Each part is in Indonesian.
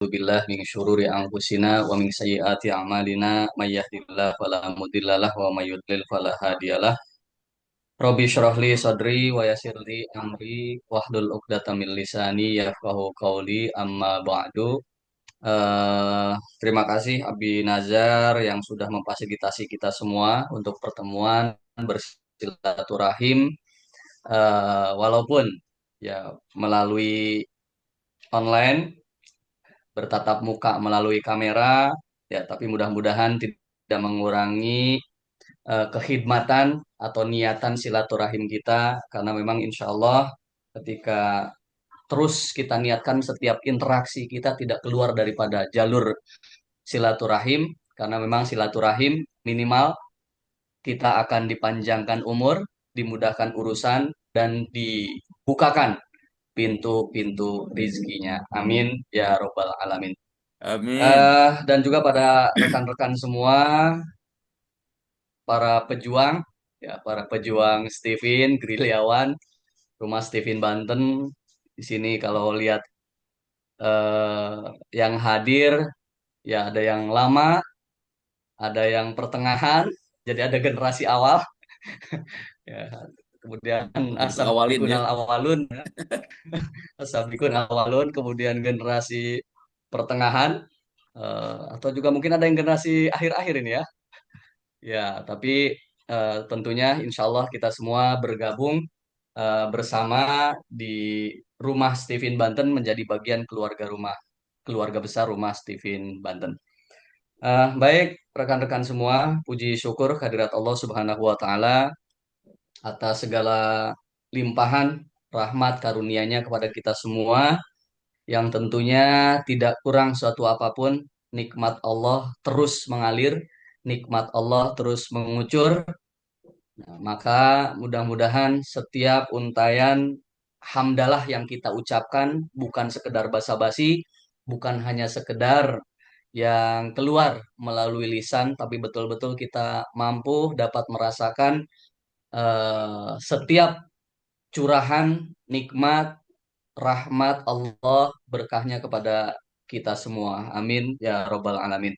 billah min syururi anfusina wa min sayyiati a'malina may yahdihillahu fala mudhillalah wa may yudlil fala hadiyalah. Rabbi shrah li sadri wa yassir li amri wahlul 'uqdatam min lisani yafqahu qawli amma ba'du. Terima kasih Abi Nazar yang sudah memfasilitasi kita semua untuk pertemuan bersilaturahim, walaupun ya melalui online, bertatap muka melalui kamera, ya, tapi mudah-mudahan tidak mengurangi kekhidmatan atau niatan silaturahim kita, karena memang insya Allah ketika terus kita niatkan setiap interaksi kita tidak keluar daripada jalur silaturahim, karena memang silaturahim minimal kita akan dipanjangkan umur, dimudahkan urusan, dan dibukakan pintu-pintu rizkinya. Amin ya robbal alamin. Amin. Dan juga pada rekan-rekan semua, para pejuang, ya, para pejuang Stephen, gerilyawan, rumah Stephen Banten. Di sini kalau lihat eh, yang hadir, ya ada yang lama, ada yang pertengahan, jadi ada generasi awal, ya. Kemudian Itu awalin asabikun ya. al awalun, asabikun al awalun, kemudian generasi pertengahan, atau juga mungkin ada yang generasi akhir-akhir ini ya. Ya, tapi tentunya insya Allah kita semua bergabung bersama di rumah Stephen Banten menjadi bagian keluarga besar rumah Stephen Banten. Baik rekan-rekan semua, puji syukur kehadirat Allah Subhanahu wa taala atas segala limpahan rahmat karunia-Nya kepada kita semua, yang tentunya tidak kurang suatu apapun. Nikmat Allah terus mengalir, nikmat Allah terus mengucur. Nah, maka mudah-mudahan setiap untayan hamdalah yang kita ucapkan bukan sekedar basa-basi, bukan hanya sekedar yang keluar melalui lisan, tapi betul-betul kita mampu dapat merasakan setiap curahan nikmat rahmat Allah berkahnya kepada kita semua. Amin ya robbal alamin.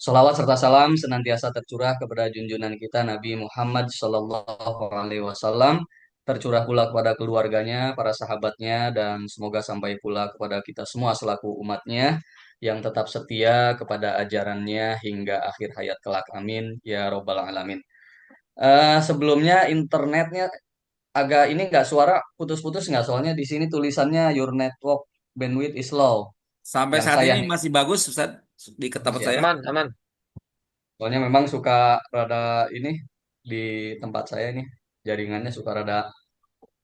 Salawat serta salam senantiasa tercurah kepada junjungan kita Nabi Muhammad Sallallahu Alaihi Wasallam, tercurah pula kepada keluarganya, para sahabatnya, dan semoga sampai pula kepada kita semua selaku umatnya yang tetap setia kepada ajarannya hingga akhir hayat kelak. Amin ya robbal alamin. Sebelumnya internetnya agak ini nggak, suara putus-putus nggak? Soalnya di sini tulisannya your network bandwidth is low. Sampai Yang saat saya ini nih, masih bagus Ustaz di bagus tempat ya. saya. Aman, aman. Soalnya memang suka rada ini di tempat saya ini jaringannya suka rada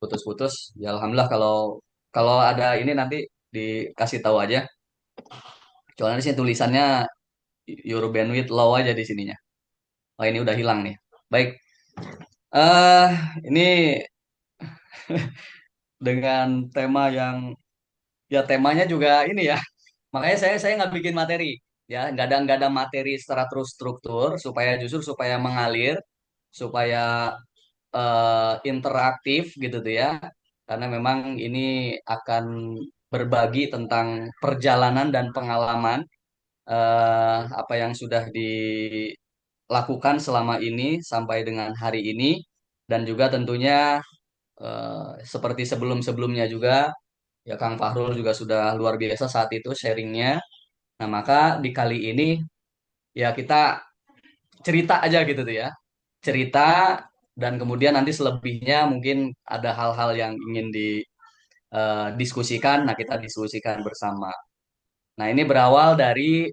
putus-putus. Ya alhamdulillah kalau kalau ada ini nanti dikasih tahu aja. Soalnya di sini tulisannya your bandwidth low aja di sininya. Oh ini udah hilang nih. Baik. eh ini dengan tema yang, ya temanya juga ini ya. Makanya saya nggak bikin materi, ya nggak ada materi secara terstruktur supaya justru supaya mengalir, supaya interaktif gitu tuh ya. Karena memang ini akan berbagi tentang perjalanan dan pengalaman, apa yang sudah dilakukan selama ini sampai dengan hari ini, dan juga tentunya seperti sebelum-sebelumnya juga, ya Kang Fahrul juga sudah luar biasa saat itu sharingnya. Nah, maka di kali ini ya kita cerita aja gitu tuh ya. Cerita, dan kemudian nanti selebihnya mungkin ada hal-hal yang ingin didiskusikan. Nah, kita diskusikan bersama. Nah, ini berawal dari,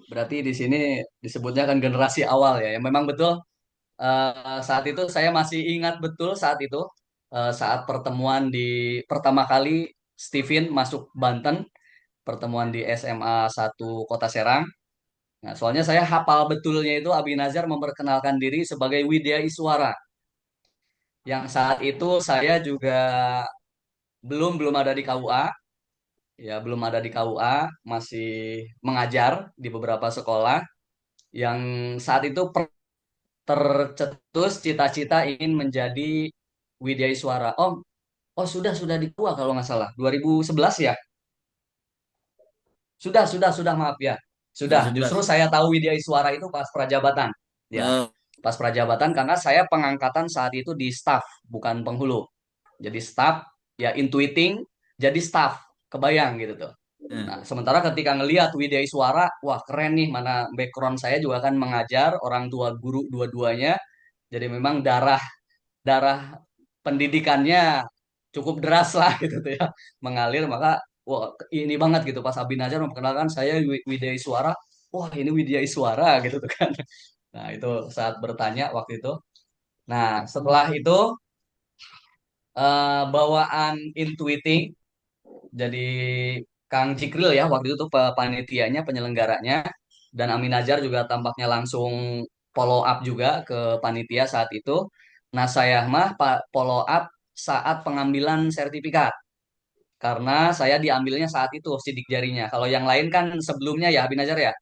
berarti di sini disebutnya kan generasi awal ya. Yang memang betul, saat itu saya masih ingat betul saat itu, saat pertemuan di pertama kali Steven masuk Banten, pertemuan di SMA 1 Kota Serang. Nah, soalnya saya hafal betulnya itu Abi Nazar memperkenalkan diri sebagai Widya Iswara. Yang saat itu saya juga belum belum ada di KUA, ya belum ada di KUA, masih mengajar di beberapa sekolah. Yang saat itu tercetus cita-cita ingin menjadi Widya Iswara. Oh, oh sudah di KUA kalau nggak salah. 2011 ya. Sudah maaf ya. Sudah. Justru 2011. saya tahu Widya Iswara itu pas prajabatan. Ya, Oh, pas prajabatan karena saya pengangkatan saat itu di staff, bukan penghulu. Jadi staff, ya intuiting, jadi staff. Kebayang gitu tuh. eh, Nah, sementara ketika ngelihat Widya Iswara, wah keren nih, mana background saya juga kan mengajar, orang tua guru dua-duanya. Jadi memang darah darah pendidikannya cukup deras lah gitu tuh ya, mengalir. Maka wah ini banget gitu pas Abi Nazar memperkenalkan saya Widya Iswara, wah ini Widya Iswara gitu tuh kan. Nah itu saat bertanya waktu itu. Nah setelah itu bawaan intuiting, jadi Kang Cikril ya waktu itu tuh panitianya, penyelenggaranya, dan Amin Nazar juga tampaknya langsung follow up juga ke panitia saat itu. Nah saya mah pak follow up saat pengambilan sertifikat, karena saya diambilnya saat itu sidik jarinya. Kalau yang lain kan sebelumnya ya Amin Nazar ya,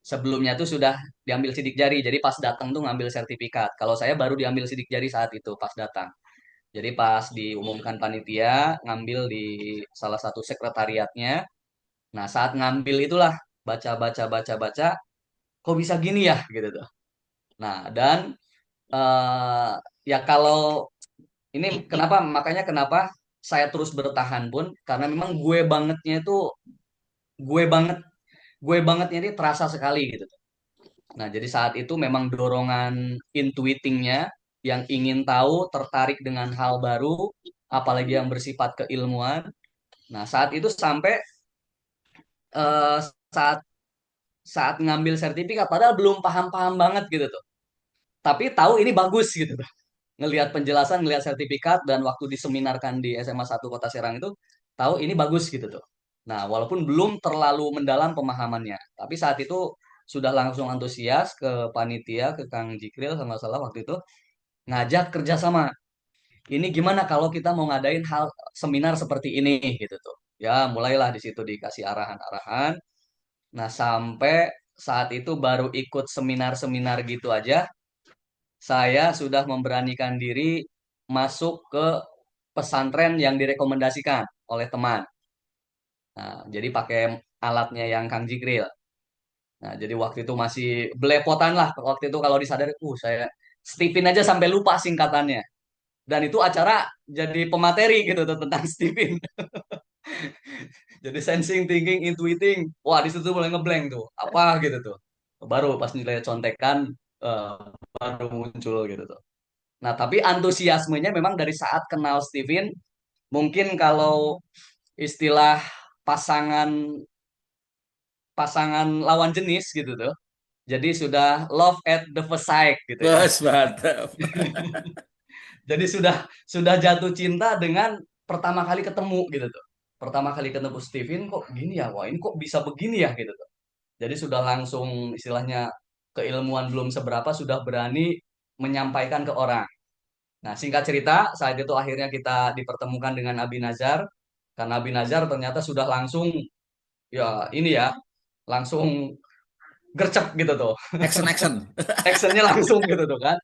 sebelumnya tuh sudah diambil sidik jari, jadi pas datang tuh ngambil sertifikat. Kalau saya baru diambil sidik jari saat itu pas datang. Jadi pas diumumkan panitia, ngambil di salah satu sekretariatnya. Nah, saat ngambil itulah baca, kok bisa gini ya gitu tuh. Nah, dan eh ya kalau ini kenapa, makanya kenapa saya terus bertahan pun karena memang gue banget gue bangetnya ini terasa sekali gitu tuh. Nah, jadi saat itu memang dorongan intuitingnya yang ingin tahu, tertarik dengan hal baru, apalagi yang bersifat keilmuan. Nah, saat itu sampai eh, saat saat ngambil sertifikat, padahal belum paham-paham banget gitu tuh. Tapi tahu ini bagus gitu tuh. Ngelihat penjelasan, ngelihat sertifikat, dan waktu diseminarkan di SMA 1 Kota Serang itu, tahu ini bagus gitu tuh. Nah, walaupun belum terlalu mendalam pemahamannya, tapi saat itu sudah langsung antusias ke panitia, ke Kang Jikril sama salah waktu itu, ngajak kerjasama. Ini gimana kalau kita mau ngadain hal seminar seperti ini gitu tuh. Ya, mulailah di situ dikasih arahan-arahan. Nah, sampai saat itu baru ikut seminar-seminar gitu aja, saya sudah memberanikan diri masuk ke pesantren yang direkomendasikan oleh teman. Nah, jadi pakai alatnya yang Kang Jikril. Nah, jadi waktu itu masih belepotan lah. Waktu itu kalau disadari, saya Stephen aja sampai lupa singkatannya. Dan itu acara jadi pemateri gitu tuh tentang Stephen. Jadi sensing, thinking, intuiting. Wah, di situ mulai ngeblank tuh. Apa gitu tuh. Baru pas nilai contekan eh, baru muncul gitu tuh. Nah, tapi antusiasmenya memang dari saat kenal Steven, mungkin kalau istilah pasangan pasangan lawan jenis gitu tuh. Jadi sudah love at the first sight gitu ya. bos mantap. Jadi sudah jatuh cinta dengan pertama kali ketemu gitu tuh. Pertama kali ketemu Steven kok gini ya, wah ini kok bisa begini ya gitu tuh. Jadi sudah langsung istilahnya keilmuan belum seberapa sudah berani menyampaikan ke orang. Nah, singkat cerita, saat itu akhirnya kita dipertemukan dengan Abi Nazar. Karena Abi Nazar ternyata sudah langsung, ya ini ya, langsung gercep gitu tuh. Action action. Actionnya langsung gitu tuh kan.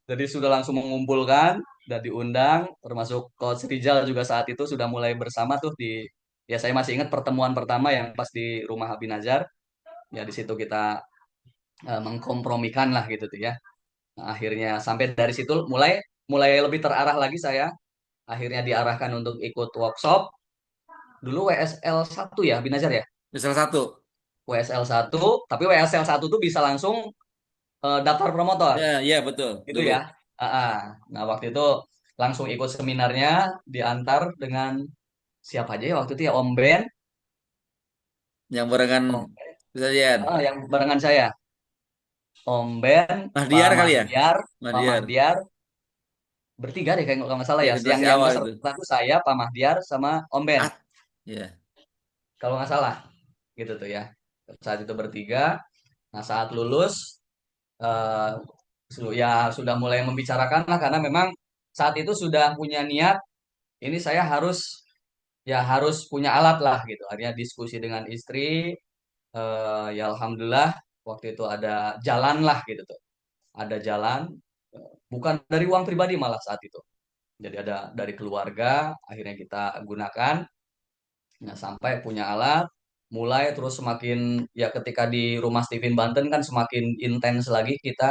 Jadi sudah langsung mengumpulkan dan diundang, termasuk Coach Rizal juga saat itu sudah mulai bersama tuh di, ya saya masih ingat pertemuan pertama yang pas di rumah Abi Nazar. Ya di situ kita mengkompromikan lah gitu tuh ya. Nah, akhirnya sampai dari situ mulai mulai lebih terarah lagi saya. Akhirnya diarahkan untuk ikut workshop. Dulu WSL 1 ya, Binazar ya? Salah satu. WSL 1, tapi WSL 1 tuh bisa langsung daftar promotor. Ya, ya betul. Itu Dulu. ya. Ah, ah. Nah, waktu itu langsung ikut seminarnya, diantar dengan siapa aja ya waktu itu ya, Om Ben, Yang barengan Om, kejadian. yang barengan saya. Om Ben, Pak Mahdiar kali ya? Mahdiar, Pak Mahdiar. Mahdiar, bertiga deh kayak kalau nggak salah Ya, ya. Yang generasi yang awal itu. peserta itu saya, Pak Mahdiar, sama Om Ben. Ah, ya. Kalau nggak salah, gitu tuh ya. Saat itu bertiga. Nah, saat lulus, eh, ya sudah mulai membicarakan lah karena memang saat itu sudah punya niat ini saya harus, ya harus punya alat lah gitu. Akhirnya diskusi dengan istri, ya alhamdulillah waktu itu ada jalan lah gitu tuh. Ada jalan, bukan dari uang pribadi malah saat itu. Jadi ada dari keluarga, akhirnya kita gunakan. Nah, sampai punya alat, mulai terus semakin ya ketika di rumah Steven Banten kan semakin intens lagi kita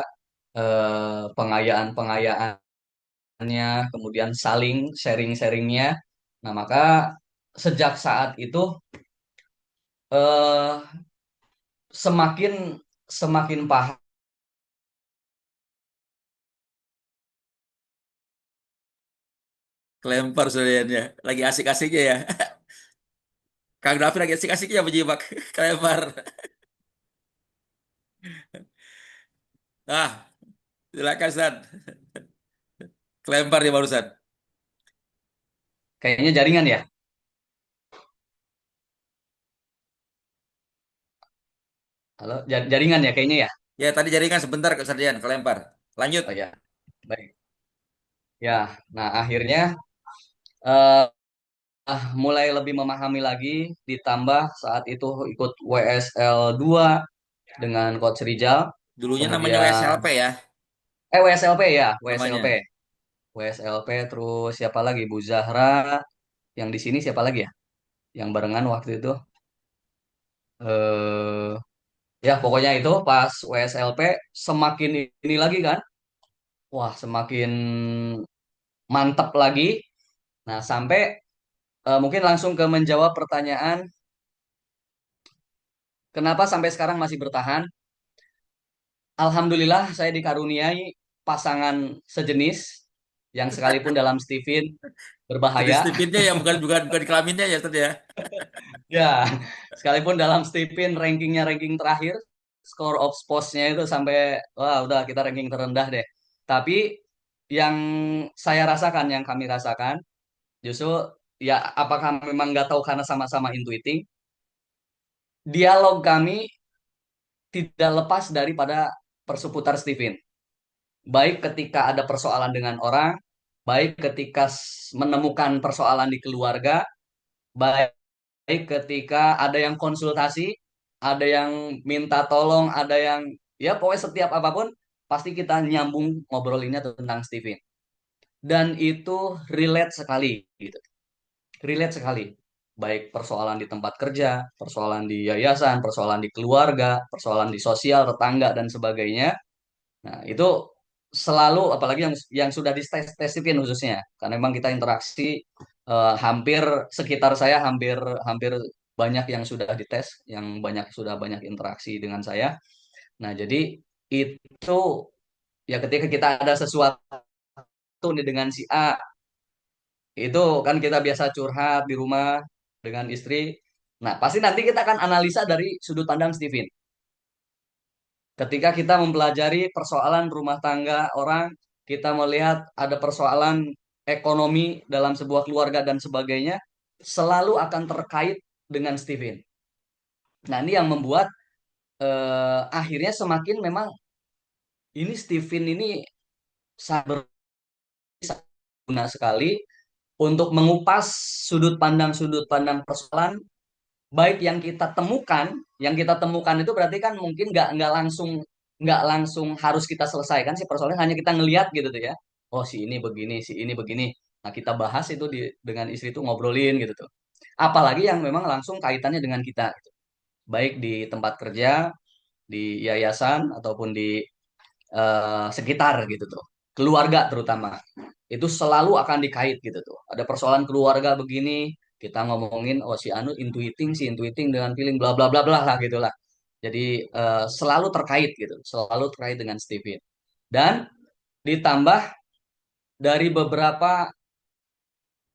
pengayaan-pengayaannya, kemudian saling sharing-sharingnya. Nah, maka sejak saat itu eh, semakin semakin paham. Kelempar saudaranya. Lagi asik-asiknya ya. Kang Davi lagi asik-asiknya menyimak. Kelempar. Ah, silakan San. Kelempar dia barusan. Kayaknya jaringan ya. Halo, jaringan ya kayaknya ya. Ya tadi jaringan sebentar ke Sardian, kelempar. Lanjut. Oh ya, baik. Ya, nah akhirnya eh, mulai lebih memahami lagi, ditambah saat itu ikut WSL 2 dengan Coach Rizal, Dulunya namanya kemudian WSLP ya WSLP ya, WSLP. namanya. WSLP terus siapa lagi? Bu Zahra, yang di sini siapa lagi ya? Yang barengan waktu itu. eh Ya pokoknya itu pas WSLP semakin ini lagi kan. Wah, semakin mantap lagi. Nah, sampai mungkin langsung ke menjawab pertanyaan kenapa sampai sekarang masih bertahan. Alhamdulillah saya dikaruniai pasangan sejenis yang sekalipun dalam Steven Jenis berbahaya. tipinnya yang bukan bukan bukan kelaminnya ya tadi ya. Ya, sekalipun dalam Steven rankingnya ranking terakhir, score of sports-nya itu sampai wah udah kita ranking terendah deh. Tapi yang saya rasakan, yang kami rasakan, justru ya apakah memang nggak tahu karena sama-sama intuiting, dialog kami tidak lepas daripada perseputar Steven. Baik ketika ada persoalan dengan orang, baik ketika menemukan persoalan di keluarga, baik ketika ada yang konsultasi, ada yang minta tolong, ada yang ya pokoknya setiap apapun pasti kita nyambung ngobrolinnya tentang Steven. Dan itu relate sekali gitu. Relate sekali. Baik persoalan di tempat kerja, persoalan di yayasan, persoalan di keluarga, persoalan di sosial, tetangga dan sebagainya. Nah, itu selalu apalagi yang sudah ditestin khususnya karena memang kita interaksi hampir sekitar saya hampir hampir banyak yang sudah dites, yang sudah banyak interaksi dengan saya. Nah, jadi itu ya ketika kita ada sesuatu nih dengan si A, itu kan kita biasa curhat di rumah dengan istri. Nah, pasti nanti kita akan analisa dari sudut pandang Steven. Ketika kita mempelajari persoalan rumah tangga orang, kita melihat ada persoalan ekonomi dalam sebuah keluarga dan sebagainya, selalu akan terkait dengan Steven. Nah, ini yang membuat akhirnya semakin memang ini Steven ini sangat berguna sekali untuk mengupas sudut pandang persoalan baik yang kita temukan itu berarti kan mungkin nggak langsung harus kita selesaikan sih persoalannya, hanya kita ngelihat gitu tuh ya. Oh, si ini begini, si ini begini. Nah, kita bahas itu dengan istri itu ngobrolin gitu tuh. Apalagi yang memang langsung kaitannya dengan kita gitu. Baik di tempat kerja, di yayasan ataupun di sekitar gitu tuh. Keluarga terutama. Itu selalu akan dikait gitu tuh. Ada persoalan keluarga begini, kita ngomongin oh si Anu intuiting dengan feeling bla bla bla bla lah gitu lah. Jadi selalu terkait gitu, selalu terkait dengan Steven. Dan ditambah dari beberapa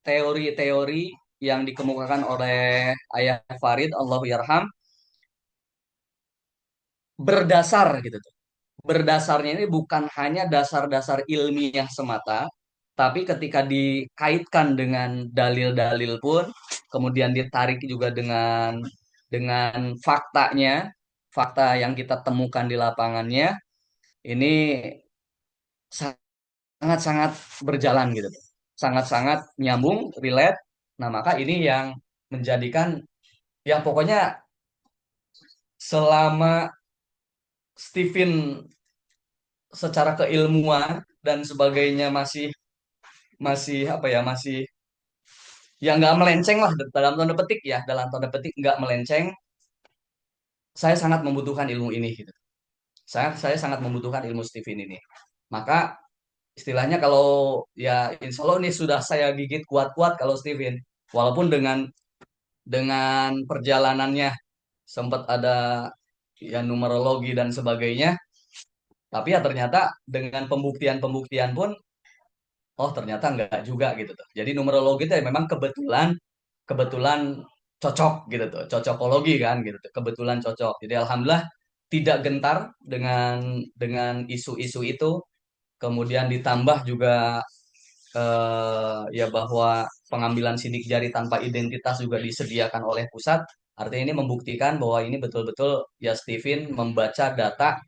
teori-teori yang dikemukakan oleh Ayah Farid Allahu Yarham berdasar gitu tuh. Berdasarnya ini bukan hanya dasar-dasar ilmiah semata, tapi ketika dikaitkan dengan dalil-dalil pun, kemudian ditarik juga dengan faktanya, fakta yang kita temukan di lapangannya, ini sangat-sangat berjalan gitu, sangat-sangat nyambung, relate. Nah, maka ini yang menjadikan ya pokoknya selama Stephen secara keilmuan dan sebagainya masih masih apa ya masih ya nggak melenceng lah dalam tanda petik ya dalam tanda petik nggak melenceng, saya sangat membutuhkan ilmu ini gitu. Saya sangat membutuhkan ilmu Stephen ini. Maka istilahnya kalau ya insya Allah ini sudah saya gigit kuat-kuat kalau Stephen. Walaupun dengan perjalanannya sempat ada ya numerologi dan sebagainya, tapi ya ternyata dengan pembuktian-pembuktian pun oh ternyata enggak juga gitu tuh. Jadi numerologi itu ya memang kebetulan kebetulan cocok gitu tuh, cocokologi kan gitu tuh, kebetulan cocok. Jadi alhamdulillah tidak gentar dengan isu-isu itu, kemudian ditambah juga ya bahwa pengambilan sidik jari tanpa identitas juga disediakan oleh pusat. Artinya ini membuktikan bahwa ini betul-betul ya Steven membaca data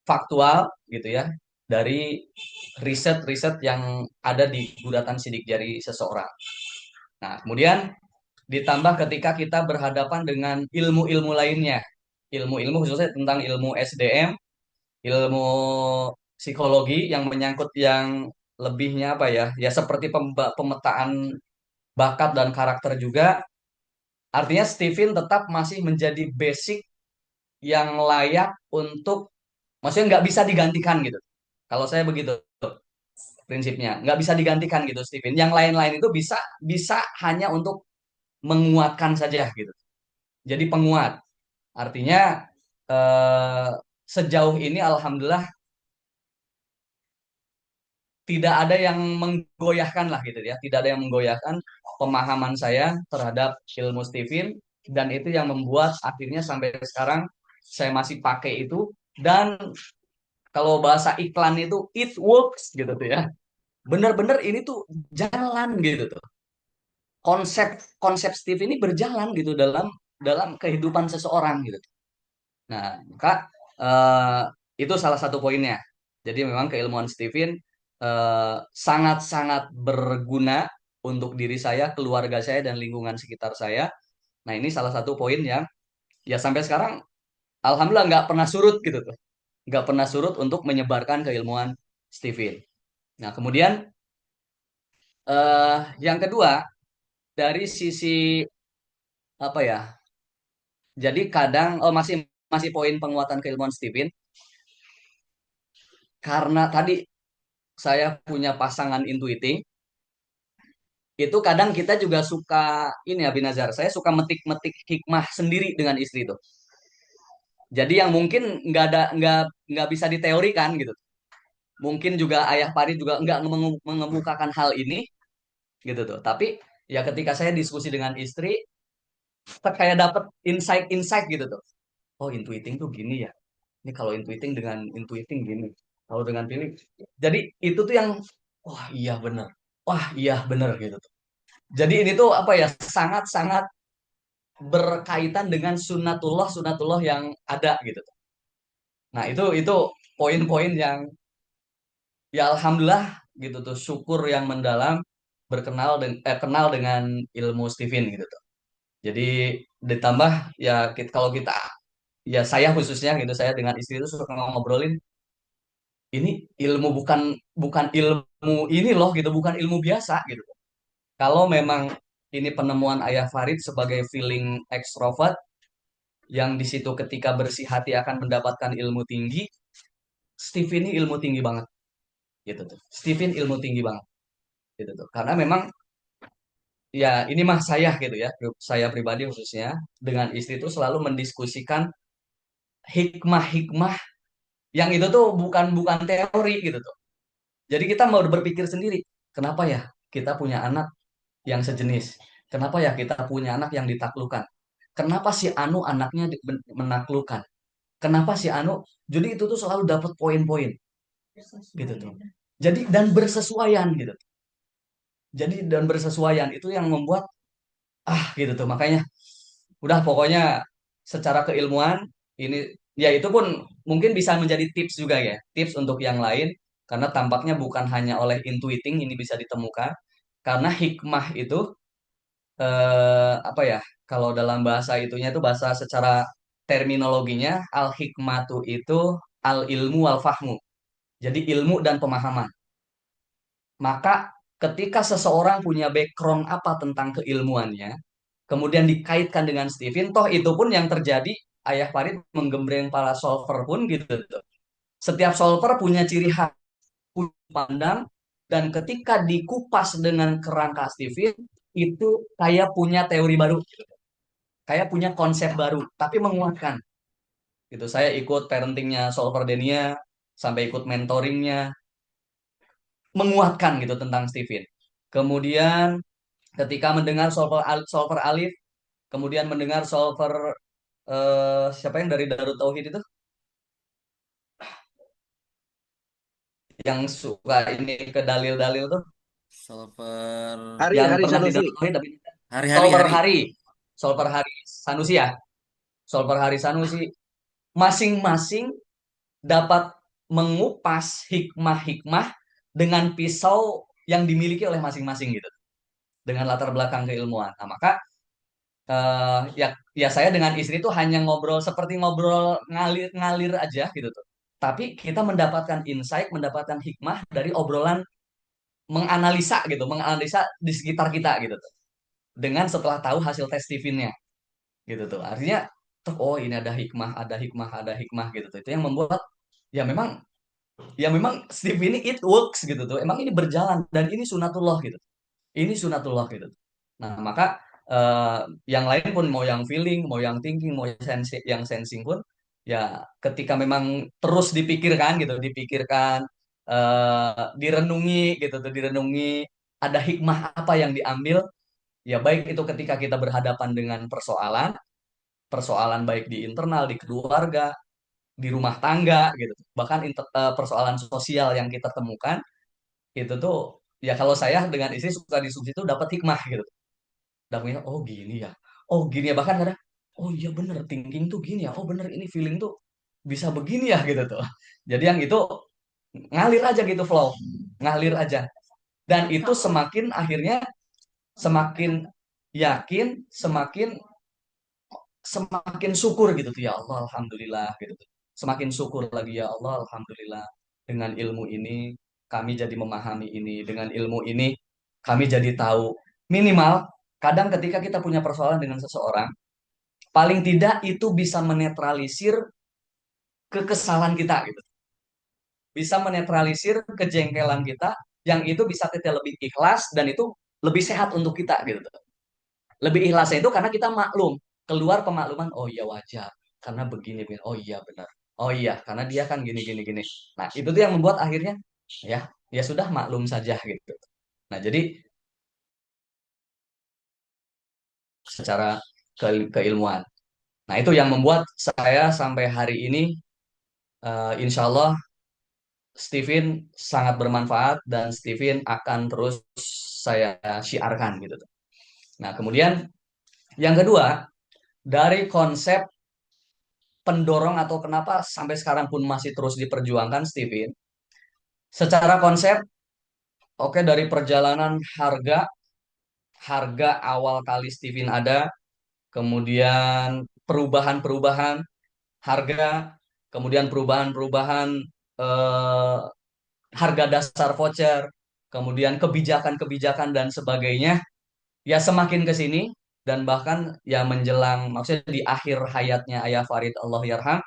faktual gitu ya dari riset-riset yang ada di guratan sidik jari seseorang. Nah, kemudian ditambah ketika kita berhadapan dengan ilmu-ilmu lainnya, ilmu-ilmu khususnya tentang ilmu SDM, ilmu psikologi yang menyangkut yang lebihnya apa ya, ya seperti pemetaan bakat dan karakter juga. Artinya Steven tetap masih menjadi basic yang layak untuk, maksudnya nggak bisa digantikan gitu. Kalau saya begitu prinsipnya, nggak bisa digantikan gitu Steven. Yang lain-lain itu bisa bisa hanya untuk menguatkan saja gitu. Jadi penguat. Artinya eh, sejauh ini alhamdulillah tidak ada yang menggoyahkan lah gitu ya. Tidak ada yang menggoyahkan pemahaman saya terhadap ilmu Stephen dan itu yang membuat akhirnya sampai sekarang saya masih pakai itu dan kalau bahasa iklan itu it works gitu tuh ya. Bener-bener ini tuh jalan gitu tuh. Konsep konsep Steve ini berjalan gitu dalam dalam kehidupan seseorang gitu. Nah, maka eh, itu salah satu poinnya. Jadi memang keilmuan Stephen sangat-sangat berguna untuk diri saya, keluarga saya, dan lingkungan sekitar saya. Nah, ini salah satu poin yang ya sampai sekarang alhamdulillah nggak pernah surut gitu tuh. Nggak pernah surut untuk menyebarkan keilmuan Stephen. Nah, kemudian yang kedua dari sisi apa ya? Jadi kadang oh masih masih poin penguatan keilmuan Stephen karena tadi saya punya pasangan intuiting, itu kadang kita juga suka ini ya Binazar, saya suka metik-metik hikmah sendiri dengan istri itu. Jadi yang mungkin nggak bisa diteorikan gitu. Mungkin juga ayah Pari juga nggak mengemukakan hal ini gitu tuh. Tapi ya ketika saya diskusi dengan istri, kayak dapet insight-insight gitu tuh. Oh intuiting tuh gini ya. Ini kalau intuiting dengan intuiting gini. Kalau dengan feeling. Jadi itu tuh yang wah iya bener. Wah iya bener gitu tuh. Jadi ini tuh apa ya sangat-sangat berkaitan dengan sunatullah yang ada gitu. Nah itu poin-poin yang ya alhamdulillah gitu tuh syukur yang mendalam kenal dengan ilmu Stephen gitu tuh. Jadi ditambah ya kalau kita ya saya khususnya gitu saya dengan istri itu suka ngobrolin ini ilmu bukan bukan ilmu ini loh gitu bukan ilmu biasa gitu. Kalau memang ini penemuan Ayah Farid sebagai feeling extrovert yang di situ ketika bersih hati akan mendapatkan ilmu tinggi, Steve ini ilmu tinggi banget gitu tuh. Stephen ilmu tinggi banget gitu tuh. Karena memang ya ini mah saya gitu ya, saya pribadi khususnya dengan istri itu selalu mendiskusikan hikmah-hikmah yang itu tuh bukan bukan teori gitu tuh. Jadi kita mau berpikir sendiri, kenapa ya kita punya anak yang sejenis? Kenapa ya kita punya anak yang ditaklukkan? Kenapa si Anu anaknya menaklukkan? Kenapa si Anu? Jadi itu tuh selalu dapat poin-poin gitu tuh. Jadi dan bersesuaian gitu. Jadi dan bersesuaian itu yang membuat gitu tuh. Makanya udah pokoknya secara keilmuan ini ya itu pun mungkin bisa menjadi tips juga ya. Tips untuk yang lain karena tampaknya bukan hanya oleh intuiting ini bisa ditemukan karena hikmah itu apa ya? Kalau dalam bahasa itunya itu bahasa secara terminologinya al hikmatu itu al ilmu wal fahmu. Jadi ilmu dan pemahaman. Maka ketika seseorang punya background apa tentang keilmuannya, kemudian dikaitkan dengan Stephen, toh itu pun yang terjadi Ayah Farid menggembleng para solver pun gitu tuh. Setiap solver punya ciri khas, punya pandang, dan ketika dikupas dengan kerangka Steven, itu kayak punya teori baru, kayak punya konsep baru, tapi menguatkan. Gitu. Saya ikut parentingnya Solver Denia, sampai ikut mentoringnya, menguatkan gitu tentang Steven. Kemudian ketika mendengar Solver Alif, kemudian mendengar Solver siapa yang dari Darut Tauhid itu, yang suka ini ke dalil-dalil tuh, Solver yang Hari pernah di Sanusi. Darut Tauhid tapi hari-hari Solver hari. Hari, Solver Hari Sanusi ya, Solver Hari Sanusi, masing-masing dapat mengupas hikmah-hikmah dengan pisau yang dimiliki oleh masing-masing gitu, dengan latar belakang keilmuan. Nah, maka ya ya saya dengan istri itu hanya ngobrol seperti ngobrol ngalir-ngalir aja gitu tuh. Tapi kita mendapatkan insight, mendapatkan hikmah dari obrolan, menganalisa gitu, menganalisa di sekitar kita gitu tuh. Dengan setelah tahu hasil tes Stevennya gitu tuh. Artinya tuh oh ini ada hikmah, ada hikmah, ada hikmah gitu tuh. Itu yang membuat ya memang Steve ini it works gitu tuh. Emang ini berjalan dan ini sunatullah gitu. Ini sunatullah gitu. Nah, maka eh, yang lain pun mau yang feeling, mau yang thinking, mau yang sensing pun ya ketika memang terus dipikirkan gitu, dipikirkan direnungi gitu tuh, direnungi ada hikmah apa yang diambil, ya baik itu ketika kita berhadapan dengan persoalan, persoalan baik di internal, di keluarga, di rumah tangga gitu. Bahkan persoalan sosial yang kita temukan itu tuh ya kalau saya dengan istri suka diskusi itu dapat hikmah gitu. Dapatnya oh gini ya. Oh gini ya bahkan kadang oh iya bener thinking tuh gini ya. Oh bener ini feeling tuh bisa begini ya gitu tuh. Jadi yang itu ngalir aja gitu flow. Ngalir aja. Dan itu semakin akhirnya semakin yakin, semakin semakin syukur gitu tuh ya Allah alhamdulillah gitu tuh. Semakin syukur lagi ya Allah alhamdulillah dengan ilmu ini kami jadi memahami ini, dengan ilmu ini kami jadi tahu minimal kadang ketika kita punya persoalan dengan seseorang paling tidak itu bisa menetralisir kekesalan kita gitu, bisa menetralisir kejengkelan kita yang itu bisa kita lebih ikhlas dan itu lebih sehat untuk kita gitu. Lebih ikhlasnya itu karena kita maklum, keluar pemakluman, oh iya wajar, karena begini, begini. Oh iya benar. Oh iya, karena dia kan gini, gini, gini. Nah, itu tuh yang membuat akhirnya, ya, ya sudah maklum saja gitu. Nah, jadi secara keilmuan. Nah, itu yang membuat saya sampai hari ini, insya Allah, Steven sangat bermanfaat dan Steven akan terus saya syiarkan gitu. Nah, kemudian yang kedua, dari konsep pendorong atau kenapa sampai sekarang pun masih terus diperjuangkan Steven. Secara konsep, oke dari perjalanan harga, harga awal kali Steven ada, kemudian perubahan-perubahan harga, kemudian perubahan-perubahan eh, harga dasar voucher, kemudian kebijakan-kebijakan dan sebagainya, ya semakin ke sini dan bahkan ya menjelang maksudnya di akhir hayatnya Ayah Farid Allah yarham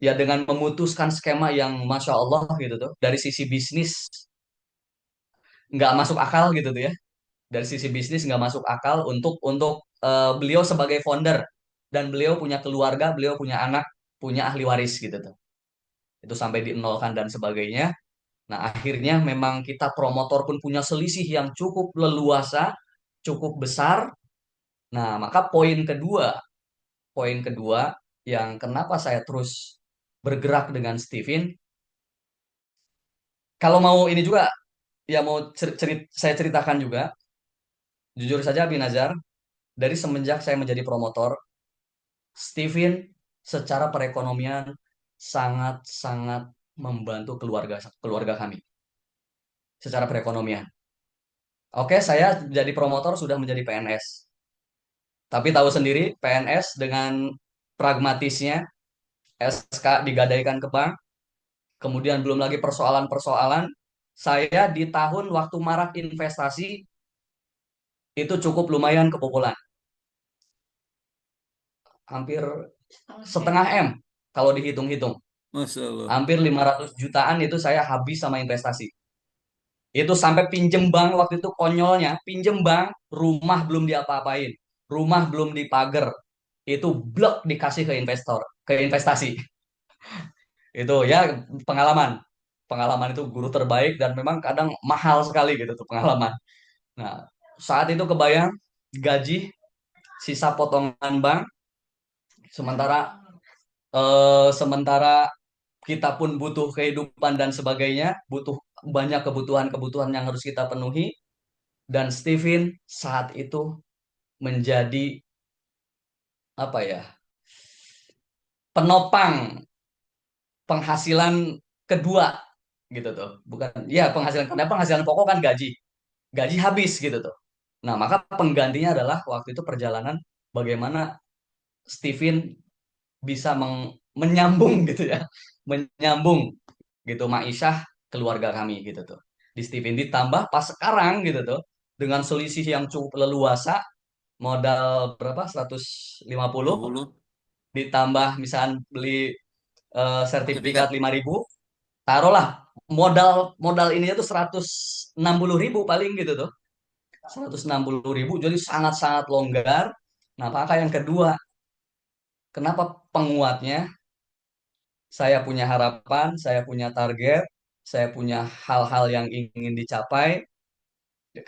ya dengan memutuskan skema yang masya Allah gitu tuh dari sisi bisnis nggak masuk akal gitu tuh ya, dari sisi bisnis nggak masuk akal untuk beliau sebagai founder dan beliau punya keluarga, beliau punya anak, punya ahli waris gitu tuh, itu sampai dienolkan dan sebagainya. Nah akhirnya memang kita promotor pun punya selisih yang cukup leluasa, cukup besar. Nah maka poin kedua yang kenapa saya terus bergerak dengan Steven, kalau mau ini juga ya mau saya ceritakan juga, jujur saja Binazar, dari semenjak saya menjadi promotor, Steven secara perekonomian sangat-sangat membantu keluarga keluarga kami secara perekonomian. Oke, saya jadi promotor sudah menjadi PNS. Tapi tahu sendiri PNS dengan pragmatisnya SK digadaikan ke bank, kemudian belum lagi persoalan-persoalan. Saya di tahun waktu marak investasi itu cukup lumayan kebobolan. Hampir setengah M kalau dihitung-hitung. Masya Allah. Hampir 500 jutaan itu saya habis sama investasi. Itu sampai pinjem bank waktu itu konyolnya, pinjem bank, rumah belum diapa-apain, rumah belum dipager, itu blok dikasih ke investor, ke investasi. Itu ya pengalaman. Pengalaman itu guru terbaik dan memang kadang mahal sekali gitu tuh pengalaman. Nah, saat itu kebayang gaji sisa potongan bank sementara kita pun butuh kehidupan dan sebagainya, butuh banyak kebutuhan-kebutuhan yang harus kita penuhi dan Steven saat itu menjadi apa ya? Penopang penghasilan kedua gitu tuh. Bukan ya penghasilan karena penghasilan pokok kan gaji. Gaji habis gitu tuh. Nah, maka penggantinya adalah waktu itu perjalanan bagaimana Steven bisa menyambung gitu ya. Menyambung gitu Maisha keluarga kami gitu tuh. Di Steven ditambah pas sekarang gitu tuh dengan selisih yang cukup leluasa modal berapa 150 50 ditambah misalnya beli sertifikat sertifikat. 5.000 taruhlah modal modal ininya tuh 160.000 paling gitu tuh 160.000 jadi sangat-sangat longgar. Nah maka yang kedua kenapa penguatnya saya punya harapan saya punya target saya punya hal-hal yang ingin dicapai